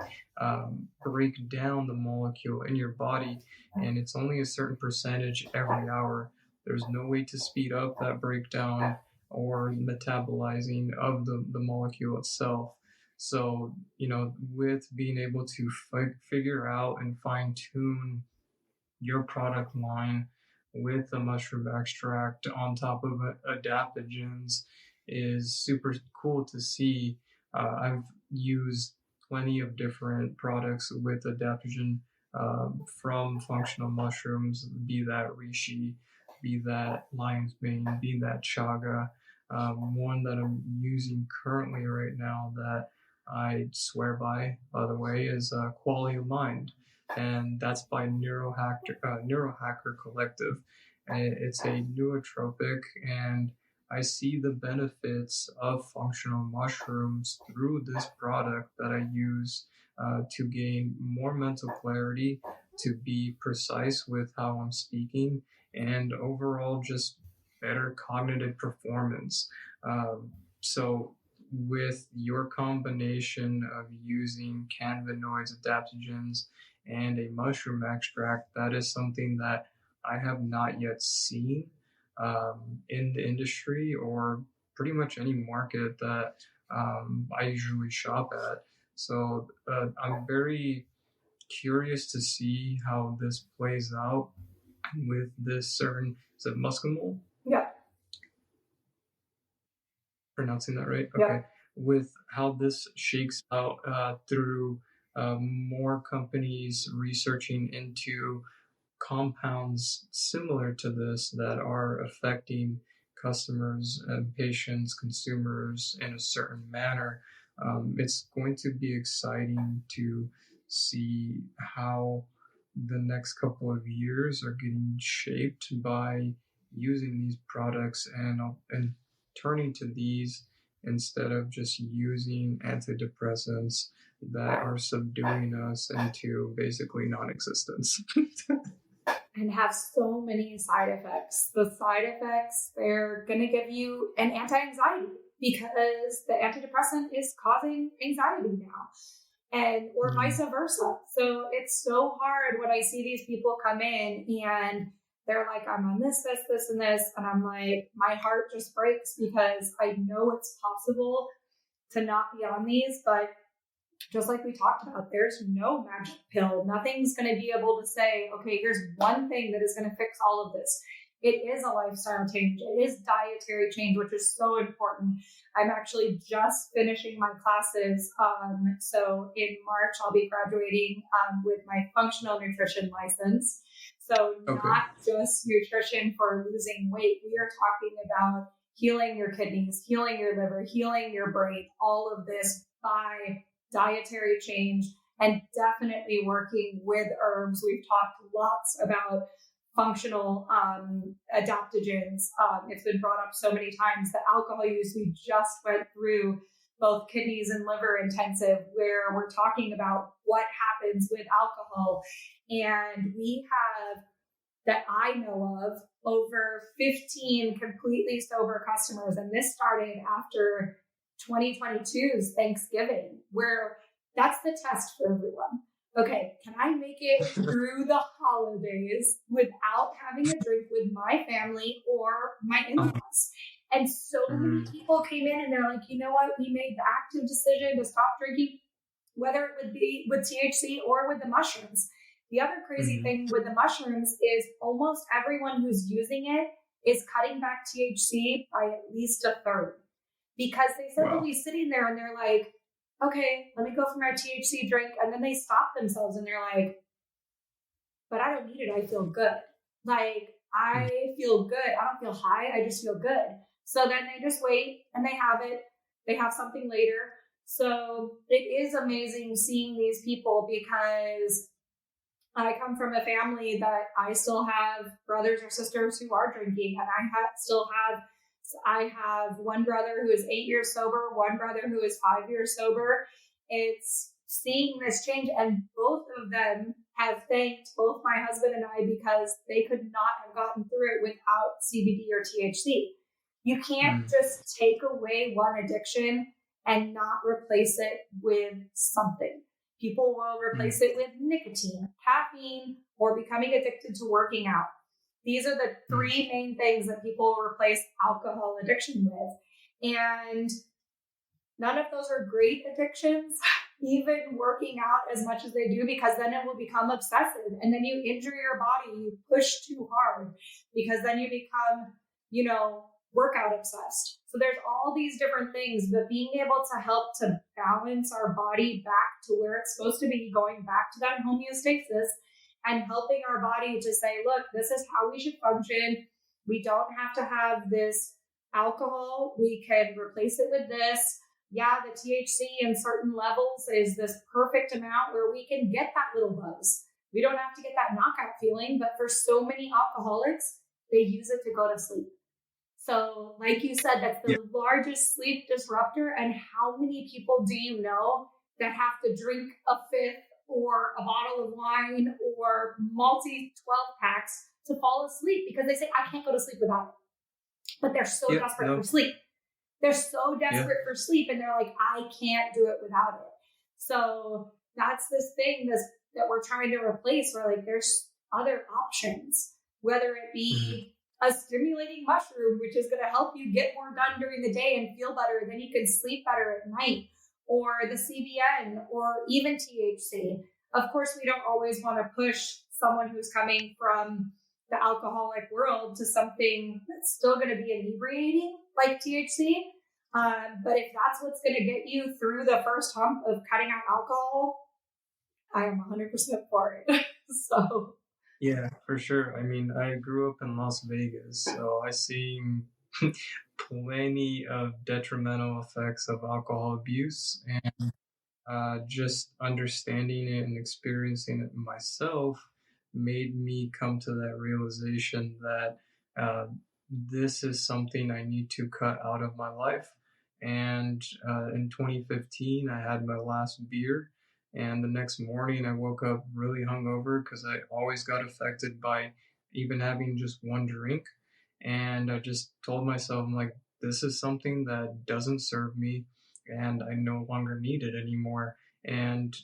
break down the molecule in your body, and it's only a certain percentage every hour. There's no way to speed up that breakdown or metabolizing of the molecule itself. So, with being able to figure out and fine tune your product line with the mushroom extract on top of adaptogens is super cool to see. I've used plenty of different products with adaptogen from functional mushrooms, be that reishi, be that lion's mane, be that chaga. One that I'm using currently right now that I swear by the way, is Quality of Mind, and that's by Neurohacker Collective. It's a nootropic, and I see the benefits of functional mushrooms through this product that I use to gain more mental clarity, to be precise with how I'm speaking, and overall just better cognitive performance. So with your combination of using cannabinoids, adaptogens, and a mushroom extract, that is something that I have not yet seen in the industry or pretty much any market that I usually shop at. So I'm very curious to see how this plays out with this certain, is it muscimol? Yeah. Pronouncing that right? Yeah. Okay. With how this shakes out through more companies researching into compounds similar to this that are affecting customers and patients, consumers in a certain manner. It's going to be exciting to see how the next couple of years are getting shaped by using these products and turning to these instead of just using antidepressants that are subduing us into basically non-existence. And have so many side effects. The side effects, they're going to give you an anti-anxiety because the antidepressant is causing anxiety now, and or vice versa. So it's so hard when I see these people come in and they're like, I'm on this, and this. And I'm like, my heart just breaks because I know it's possible to not be on these, but just like we talked about, there's no magic pill. Nothing's going to be able to say, okay, here's one thing that is going to fix all of this. it is a lifestyle change. It is dietary change, which is so important. I'm actually just finishing my classes. So in March, I'll be graduating with my functional nutrition license. So Okay. not just nutrition for losing weight. We are talking about healing your kidneys, healing your liver, healing your brain, all of this by dietary change and definitely working with herbs. We've talked lots about functional adaptogens. It's been brought up so many times. The alcohol use, we just went through both kidneys and liver intensive, where we're talking about what happens with alcohol. And we have, that I know of, over 15 completely sober customers. And this started after 2022's Thanksgiving, where that's the test for everyone. Okay, can I make it through the holidays without having a drink with my family or my in-laws? And so many people came in and they're like, you know what? We made the active decision to stop drinking, whether it would be with THC or with the mushrooms. The other crazy thing with the mushrooms is almost everyone who's using it is cutting back THC by at least a third, because they said they'll be sitting there and they're like, okay, let me go for my THC drink. And then they stop themselves and they're like, but I don't need it. I feel good. Like, I feel good. I don't feel high. I just feel good. So then they just wait and they have it. They have something later. So it is amazing seeing these people, because I come from a family that I still have brothers or sisters who are drinking, and I have one brother who is 8 years sober, one brother who is 5 years sober. It's seeing this change, and both of them have thanked both my husband and I, because they could not have gotten through it without CBD or THC. You can't just take away one addiction and not replace it with something. People will replace it with nicotine, caffeine, or becoming addicted to working out. These are the three main things that people replace alcohol addiction with. And none of those are great addictions, even working out as much as they do, because then it will become obsessive. And then you injure your body, you push too hard, because then you become, workout obsessed. So there's all these different things, but being able to help to balance our body back to where it's supposed to be, going back to that homeostasis, and helping our body to say, look, this is how we should function. We don't have to have this alcohol. We can replace it with this. Yeah, the THC in certain levels is this perfect amount where we can get that little buzz. We don't have to get that knockout feeling, but for so many alcoholics, they use it to go to sleep. So like you said, that's the largest sleep disruptor. And how many people do you know that have to drink a fifth or a bottle of wine or multi 12 packs to fall asleep, because they say, I can't go to sleep without it. But they're so desperate for sleep. They're so desperate for sleep, and they're like, I can't do it without it. So that's this thing that we're trying to replace, where like there's other options, whether it be a stimulating mushroom, which is going to help you get more done during the day and feel better, and then you can sleep better at night, or the CBN, or even THC. Of course, we don't always want to push someone who's coming from the alcoholic world to something that's still going to be inebriating like THC. But if that's what's going to get you through the first hump of cutting out alcohol, I am 100% for it. So. Yeah, for sure. I mean, I grew up in Las Vegas, so I seen plenty of detrimental effects of alcohol abuse, and just understanding it and experiencing it myself made me come to that realization that this is something I need to cut out of my life. And in 2015, I had my last beer. And the next morning, I woke up really hungover because I always got affected by even having just one drink. And I just told myself, I'm like, this is something that doesn't serve me, and I no longer need it anymore. And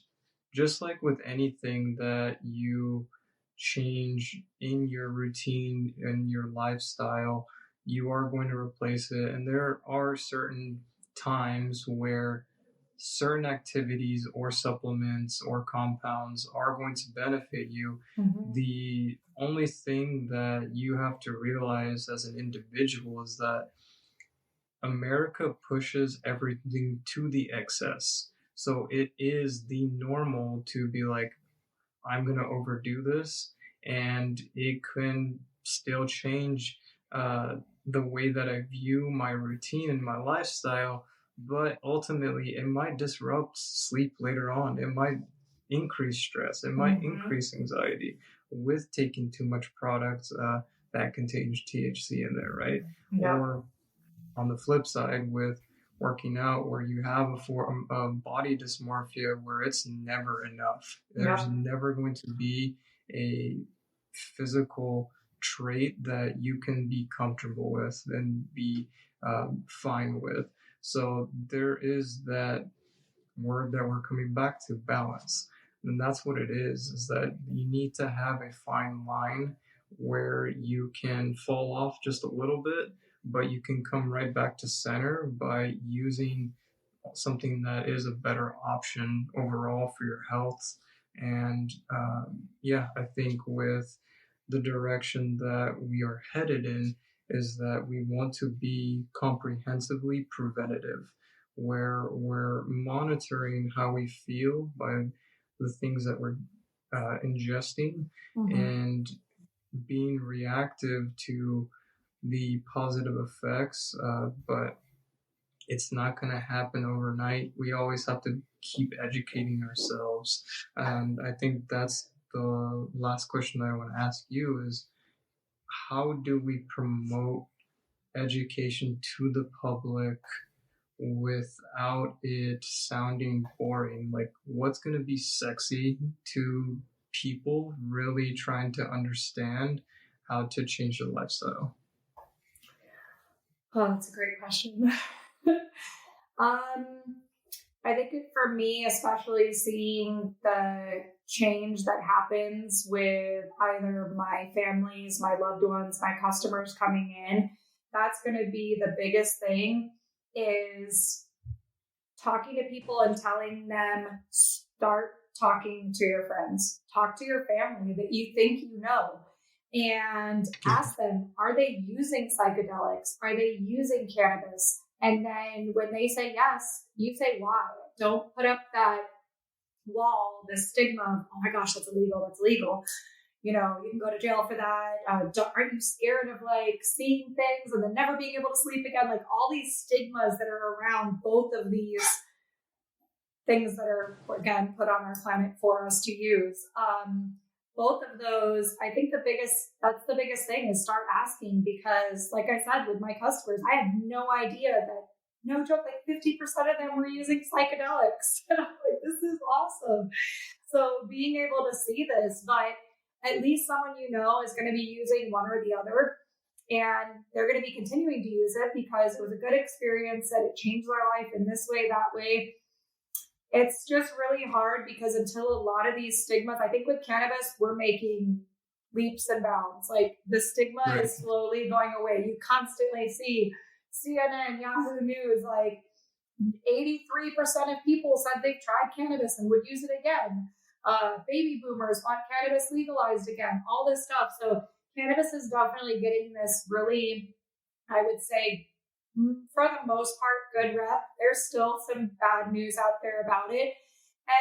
just like with anything that you change in your routine and your lifestyle, you are going to replace it. And there are certain times where certain activities or supplements or compounds are going to benefit you. Mm-hmm. The only thing that you have to realize as an individual is that America pushes everything to the excess. So it is the normal to be like, I'm going to overdo this, and it can still change the way that I view my routine and my lifestyle. But ultimately, it might disrupt sleep later on. It might increase stress. It might Mm-hmm. increase anxiety with taking too much products that contains THC in there, right? Yep. Or on the flip side, with working out, where you have a form of body dysmorphia where it's never enough. There's Yep. never going to be a physical trait that you can be comfortable with and be fine with. So there is that word that we're coming back to, balance. And that's what it is that you need to have a fine line where you can fall off just a little bit, but you can come right back to center by using something that is a better option overall for your health. And yeah, I think with the direction that we are headed in is that we want to be comprehensively preventative, where we're monitoring how we feel by the things that we're ingesting, Mm-hmm. and being reactive to the positive effects, but it's not going to happen overnight. We always have to keep educating ourselves. And I think that's the last question that I want to ask you is, how do we promote education to the public without it sounding boring? Like, what's going to be sexy to people really trying to understand how to change their lifestyle? Oh, that's a great question. I think for me, especially seeing the change that happens with either my families, my loved ones, my customers coming in, that's going to be the biggest thing is talking to people and telling them, start talking to your friends, talk to your family that you think you know, and ask them, are they using psychedelics? Are they using cannabis? And then when they say yes, you say why. Don't put up that wall, the stigma of, oh my gosh, that's illegal, that's illegal. You know, you can go to jail for that. Aren't you scared of like seeing things and then never being able to sleep again? Like all these stigmas that are around both of these things that are, again, put on our planet for us to use. Both of those, I think that's the biggest thing is start asking, because like I said, with my customers, I had no idea that, no joke, like 50% of them were using psychedelics. And I'm like, this is awesome. So being able to see this, but at least someone you know is going to be using one or the other. And they're going to be continuing to use it because it was a good experience, that it changed their life in this way, that way. It's just really hard because until a lot of these stigmas, I think with cannabis, we're making leaps and bounds. Like the stigma Right. is slowly going away. You constantly see CNN, Yahoo News, like 83% of people said they've tried cannabis and would use it again. Baby boomers want cannabis legalized again, all this stuff. So cannabis is definitely getting this really, I would say, for the most part, good rep. There's still some bad news out there about it.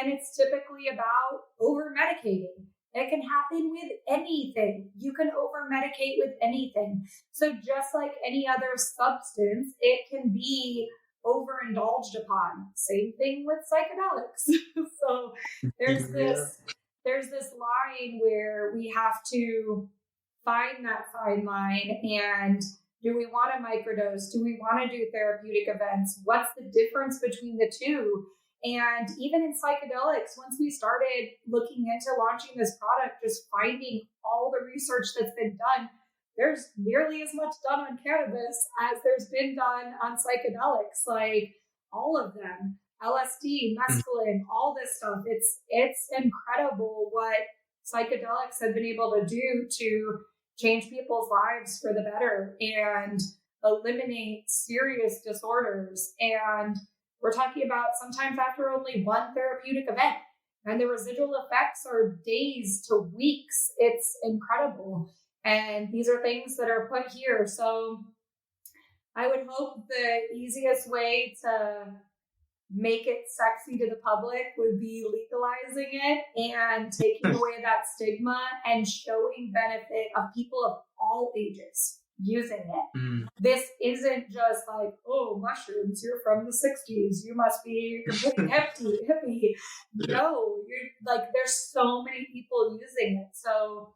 And it's typically about over medicating. It can happen with anything. You can over medicate with anything. So just like any other substance, it can be overindulged upon. Same thing with psychedelics. So there's Yeah. this line where we have to find that fine line. And do we want to microdose? Do we want to do therapeutic events? What's the difference between the two? And even in psychedelics, once we started looking into launching this product, just finding all the research that's been done, there's nearly as much done on cannabis as there's been done on psychedelics, like all of them. LSD, mescaline, all this stuff. It's incredible what psychedelics have been able to do to change people's lives for the better and eliminate serious disorders. And we're talking about sometimes after only one therapeutic event. And the residual effects are days to weeks. It's incredible. And these are things that are put here. So I would hope the easiest way to make it sexy to the public would be legalizing it and taking away that stigma and showing benefit of people of all ages using it. This isn't just like, oh, mushrooms, you're from the 60s, you must be completely hippie. No, you're like, there's so many people using it. So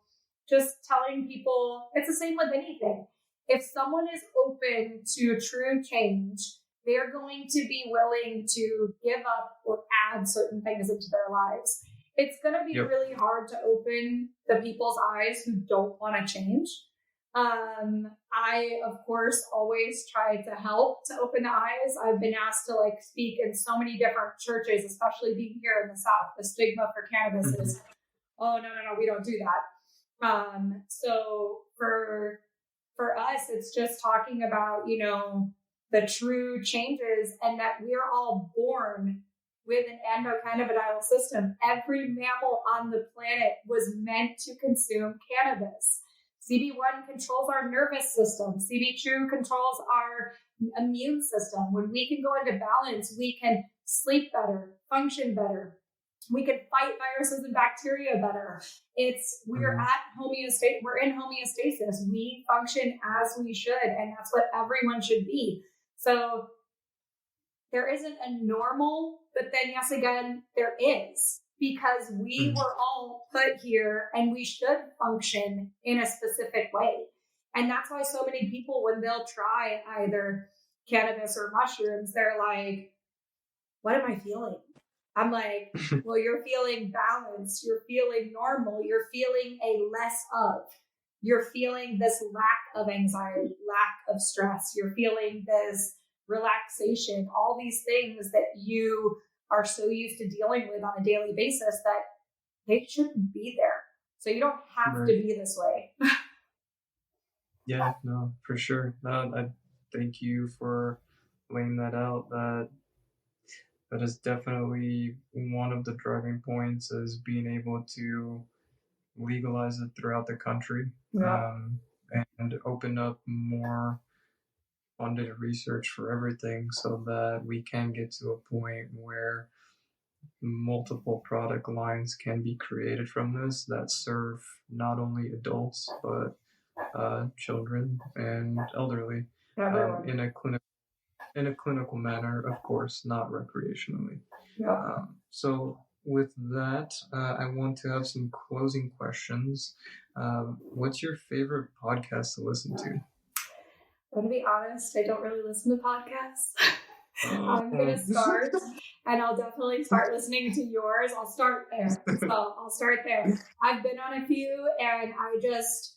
just telling people, it's the same with anything. If someone is open to true change, they're going to be willing to give up or add certain things into their lives. It's going to be really hard to open the people's eyes who don't want to change. I, of course, always try to help to open the eyes. I've been asked to like speak in so many different churches, especially being here in the South. The stigma for cannabis is, oh, no, we don't do that. So for us, it's just talking about, you know, the true changes and that we're all born with an endocannabinoidal system. Every mammal on the planet was meant to consume cannabis. CB1 controls our nervous system. CB2 controls our immune system. When we can go into balance, we can sleep better, function better. We can fight viruses and bacteria better. We're at homeostasis. We're in homeostasis. We function as we should, and that's what everyone should be. So there isn't a normal, but then yes, again, there is, because we were all put here and we should function in a specific way. And that's why so many people, when they'll try either cannabis or mushrooms, they're like, what am I feeling? I'm like, well, you're feeling balanced. You're feeling normal. You're feeling a less of. You're feeling this lack of anxiety, lack of stress. You're feeling this relaxation, all these things that you are so used to dealing with on a daily basis that they shouldn't be there. So you don't have to be this way. Yeah, no, for sure. No, I thank you for laying that out. That is definitely one of the driving points, is being able to legalize it throughout the country, and open up more funded research for everything, so that we can get to a point where multiple product lines can be created from this that serve not only adults but children and elderly, in a clinical manner, of course, not recreationally. So with that, I want to have some closing questions. What's your favorite podcast to listen to? I'm going to be honest, I don't really listen to podcasts. I'm going to start, and I'll definitely start listening to yours. I'll start there. I've been on a few, and I just,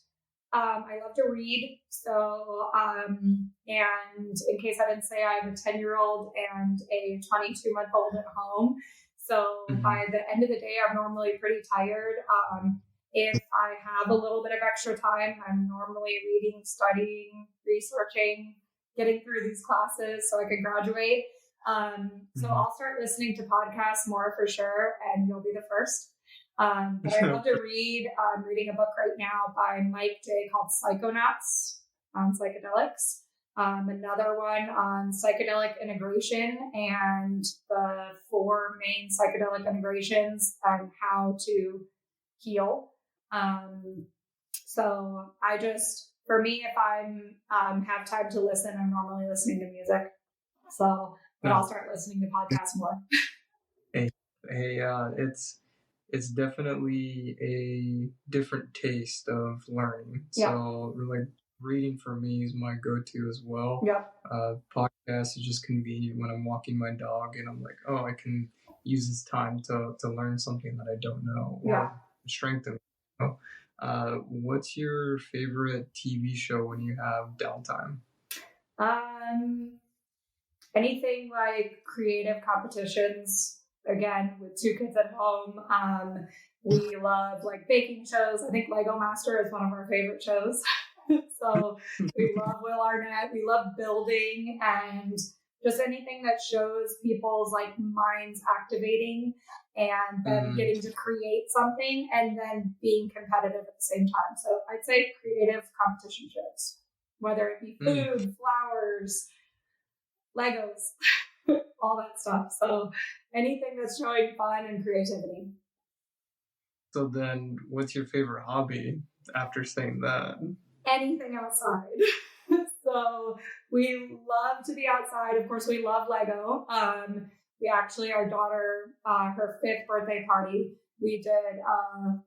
I love to read. So, and in case I didn't say, I have a 10-year-old and a 22-month-old at home. So by the end of the day, I'm normally pretty tired. If I have a little bit of extra time, I'm normally reading, studying, researching, getting through these classes so I can graduate. So I'll start listening to podcasts more for sure, and you'll be the first. But I love to read. I'm reading a book right now by Mike J. called Psychonauts on psychedelics. Another one on psychedelic integration and the 4 main psychedelic integrations and how to heal. So I just, for me, if I'm have time to listen, I'm normally listening to music. So, but I'll start listening to podcasts more. It's definitely a different taste of learning. So like reading for me is my go-to as well. Podcast is just convenient when I'm walking my dog and I'm like, oh, I can use this time to learn something that I don't know or strengthen. What's your favorite TV show when you have downtime? Anything like creative competitions. Again, with 2 kids at home, we love like baking shows. I think Lego Master is one of our favorite shows. So we love Will Arnett. We love building and just anything that shows people's like minds activating and then getting to create something and then being competitive at the same time. So I'd say creative competition shows, whether it be food, flowers, Legos, all that stuff. So anything that's showing fun and creativity. So then what's your favorite hobby after saying that? Anything outside. So we love to be outside. Of course, we love Lego. We actually, our daughter, her 5th birthday party, we did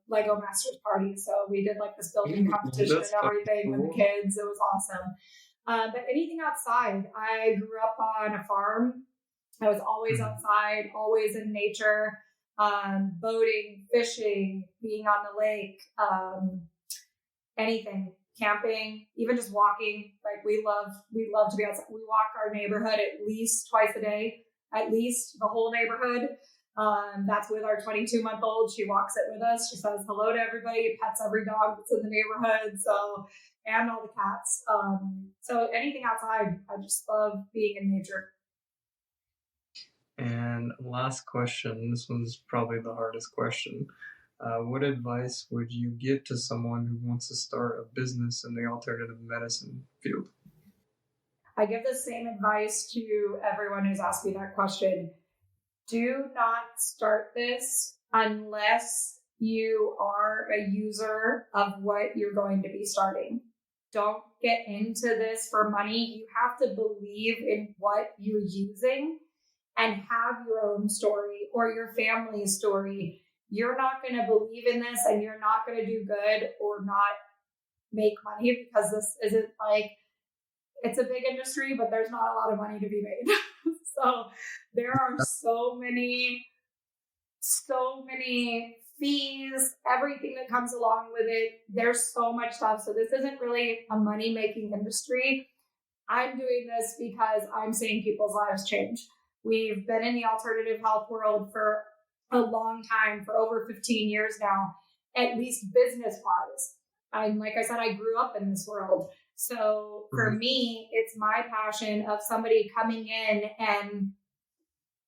Lego Masters party. So we did like this building competition and everything with the kids. It was awesome. But anything outside. I grew up on a farm. I was always outside, always in nature, boating, fishing, being on the lake, anything. Camping, even just walking. Like we love to be outside. We walk our neighborhood at least twice a day, at least the whole neighborhood. That's with our 22-month-old. She walks it with us. She says hello to everybody, pets every dog that's in the neighborhood. So, and all the cats. So anything outside, I just love being in nature. And last question, this one's probably the hardest question. What advice would you give to someone who wants to start a business in the alternative medicine field? I give the same advice to everyone who's asked me that question. Do not start this unless you are a user of what you're going to be starting. Don't get into this for money. You have to believe in what you're using and have your own story or your family's story. You're not going to believe in this and you're not going to do good or not make money because this isn't like, it's a big industry, but there's not a lot of money to be made. So there are so many fees, everything that comes along with it. There's so much stuff. So this isn't really a money-making industry. I'm doing this because I'm seeing people's lives change. We've been in the alternative health world for a long time, for over 15 years now, at least business-wise. Like I said, I grew up in this world. So for me, it's my passion of somebody coming in and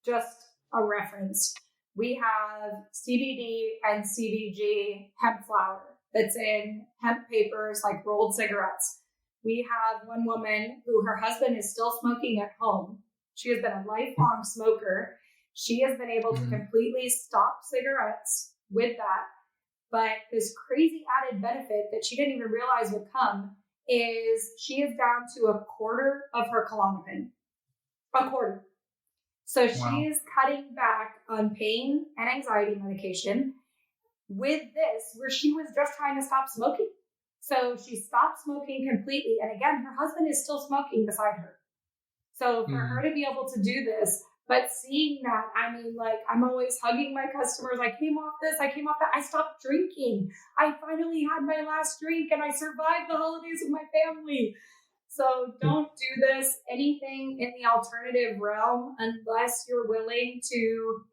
just a reference. We have CBD and CBG hemp flower that's in hemp papers, like rolled cigarettes. We have one woman who her husband is still smoking at home. She has been a lifelong smoker. She has been able to completely stop cigarettes with that. But this crazy added benefit that she didn't even realize would come is she is down to a quarter of her Klonopin. A quarter. So she is cutting back on pain and anxiety medication with this, where she was just trying to stop smoking. So she stopped smoking completely. And again, her husband is still smoking beside her. So for her to be able to do this, but seeing that, I mean, like, I'm always hugging my customers. I came off this, I came off that. I stopped drinking. I finally had my last drink and I survived the holidays with my family. So don't do this, anything in the alternative realm, unless you're willing to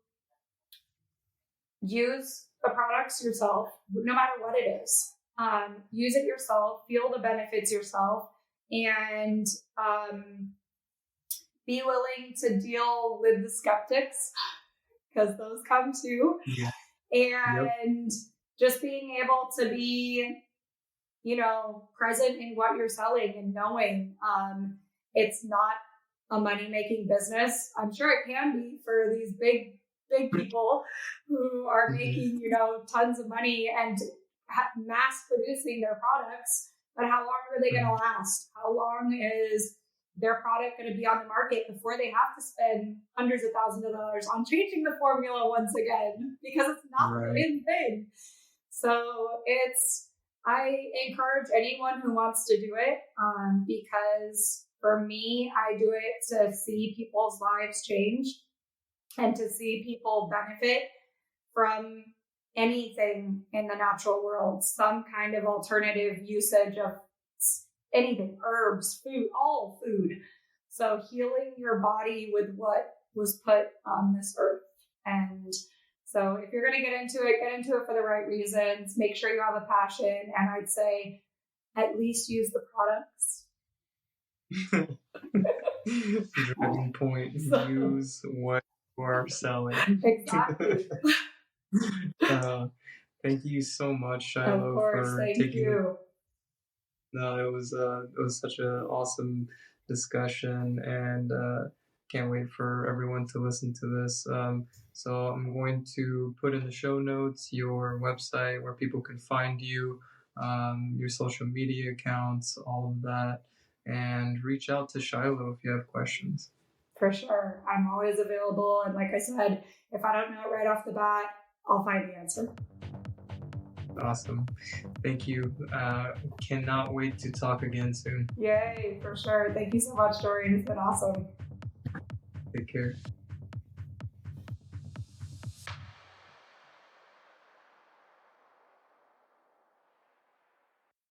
use the products yourself, no matter what it is. Use it yourself, feel the benefits yourself, and be willing to deal with the skeptics, because those come too. And just being able to be, you know, present in what you're selling and knowing it's not a money-making business. I'm sure it can be for these big people who are making, you know, tons of money and mass producing their products. But how long are they going to last? How long is their product going to be on the market before they have to spend hundreds of thousands of dollars on changing the formula once again? Because it's not the same thing. So I encourage anyone who wants to do it, because for me, I do it to see people's lives change and to see people benefit from anything in the natural world, some kind of alternative usage of anything, herbs, food, all food. So healing your body with what was put on this earth. And so if you're going to get into it for the right reasons, make sure you have a passion. And I'd say at least use the products. Driving point, So, use what you are selling. exactly. uh, Thank you so much, Of Shiloh, course. for Thank taking. you. No, it was such an awesome discussion, and can't wait for everyone to listen to this. So I'm going to put in the show notes your website where people can find you, your social media accounts, all of that, and reach out to Shiloh if you have questions. For sure. I'm always available. And like I said, if I don't know it right off the bat, I'll find the answer. Awesome. Thank you. Cannot wait to talk again soon. Yay, for sure. Thank you so much, Dorian. It's been awesome. Take care.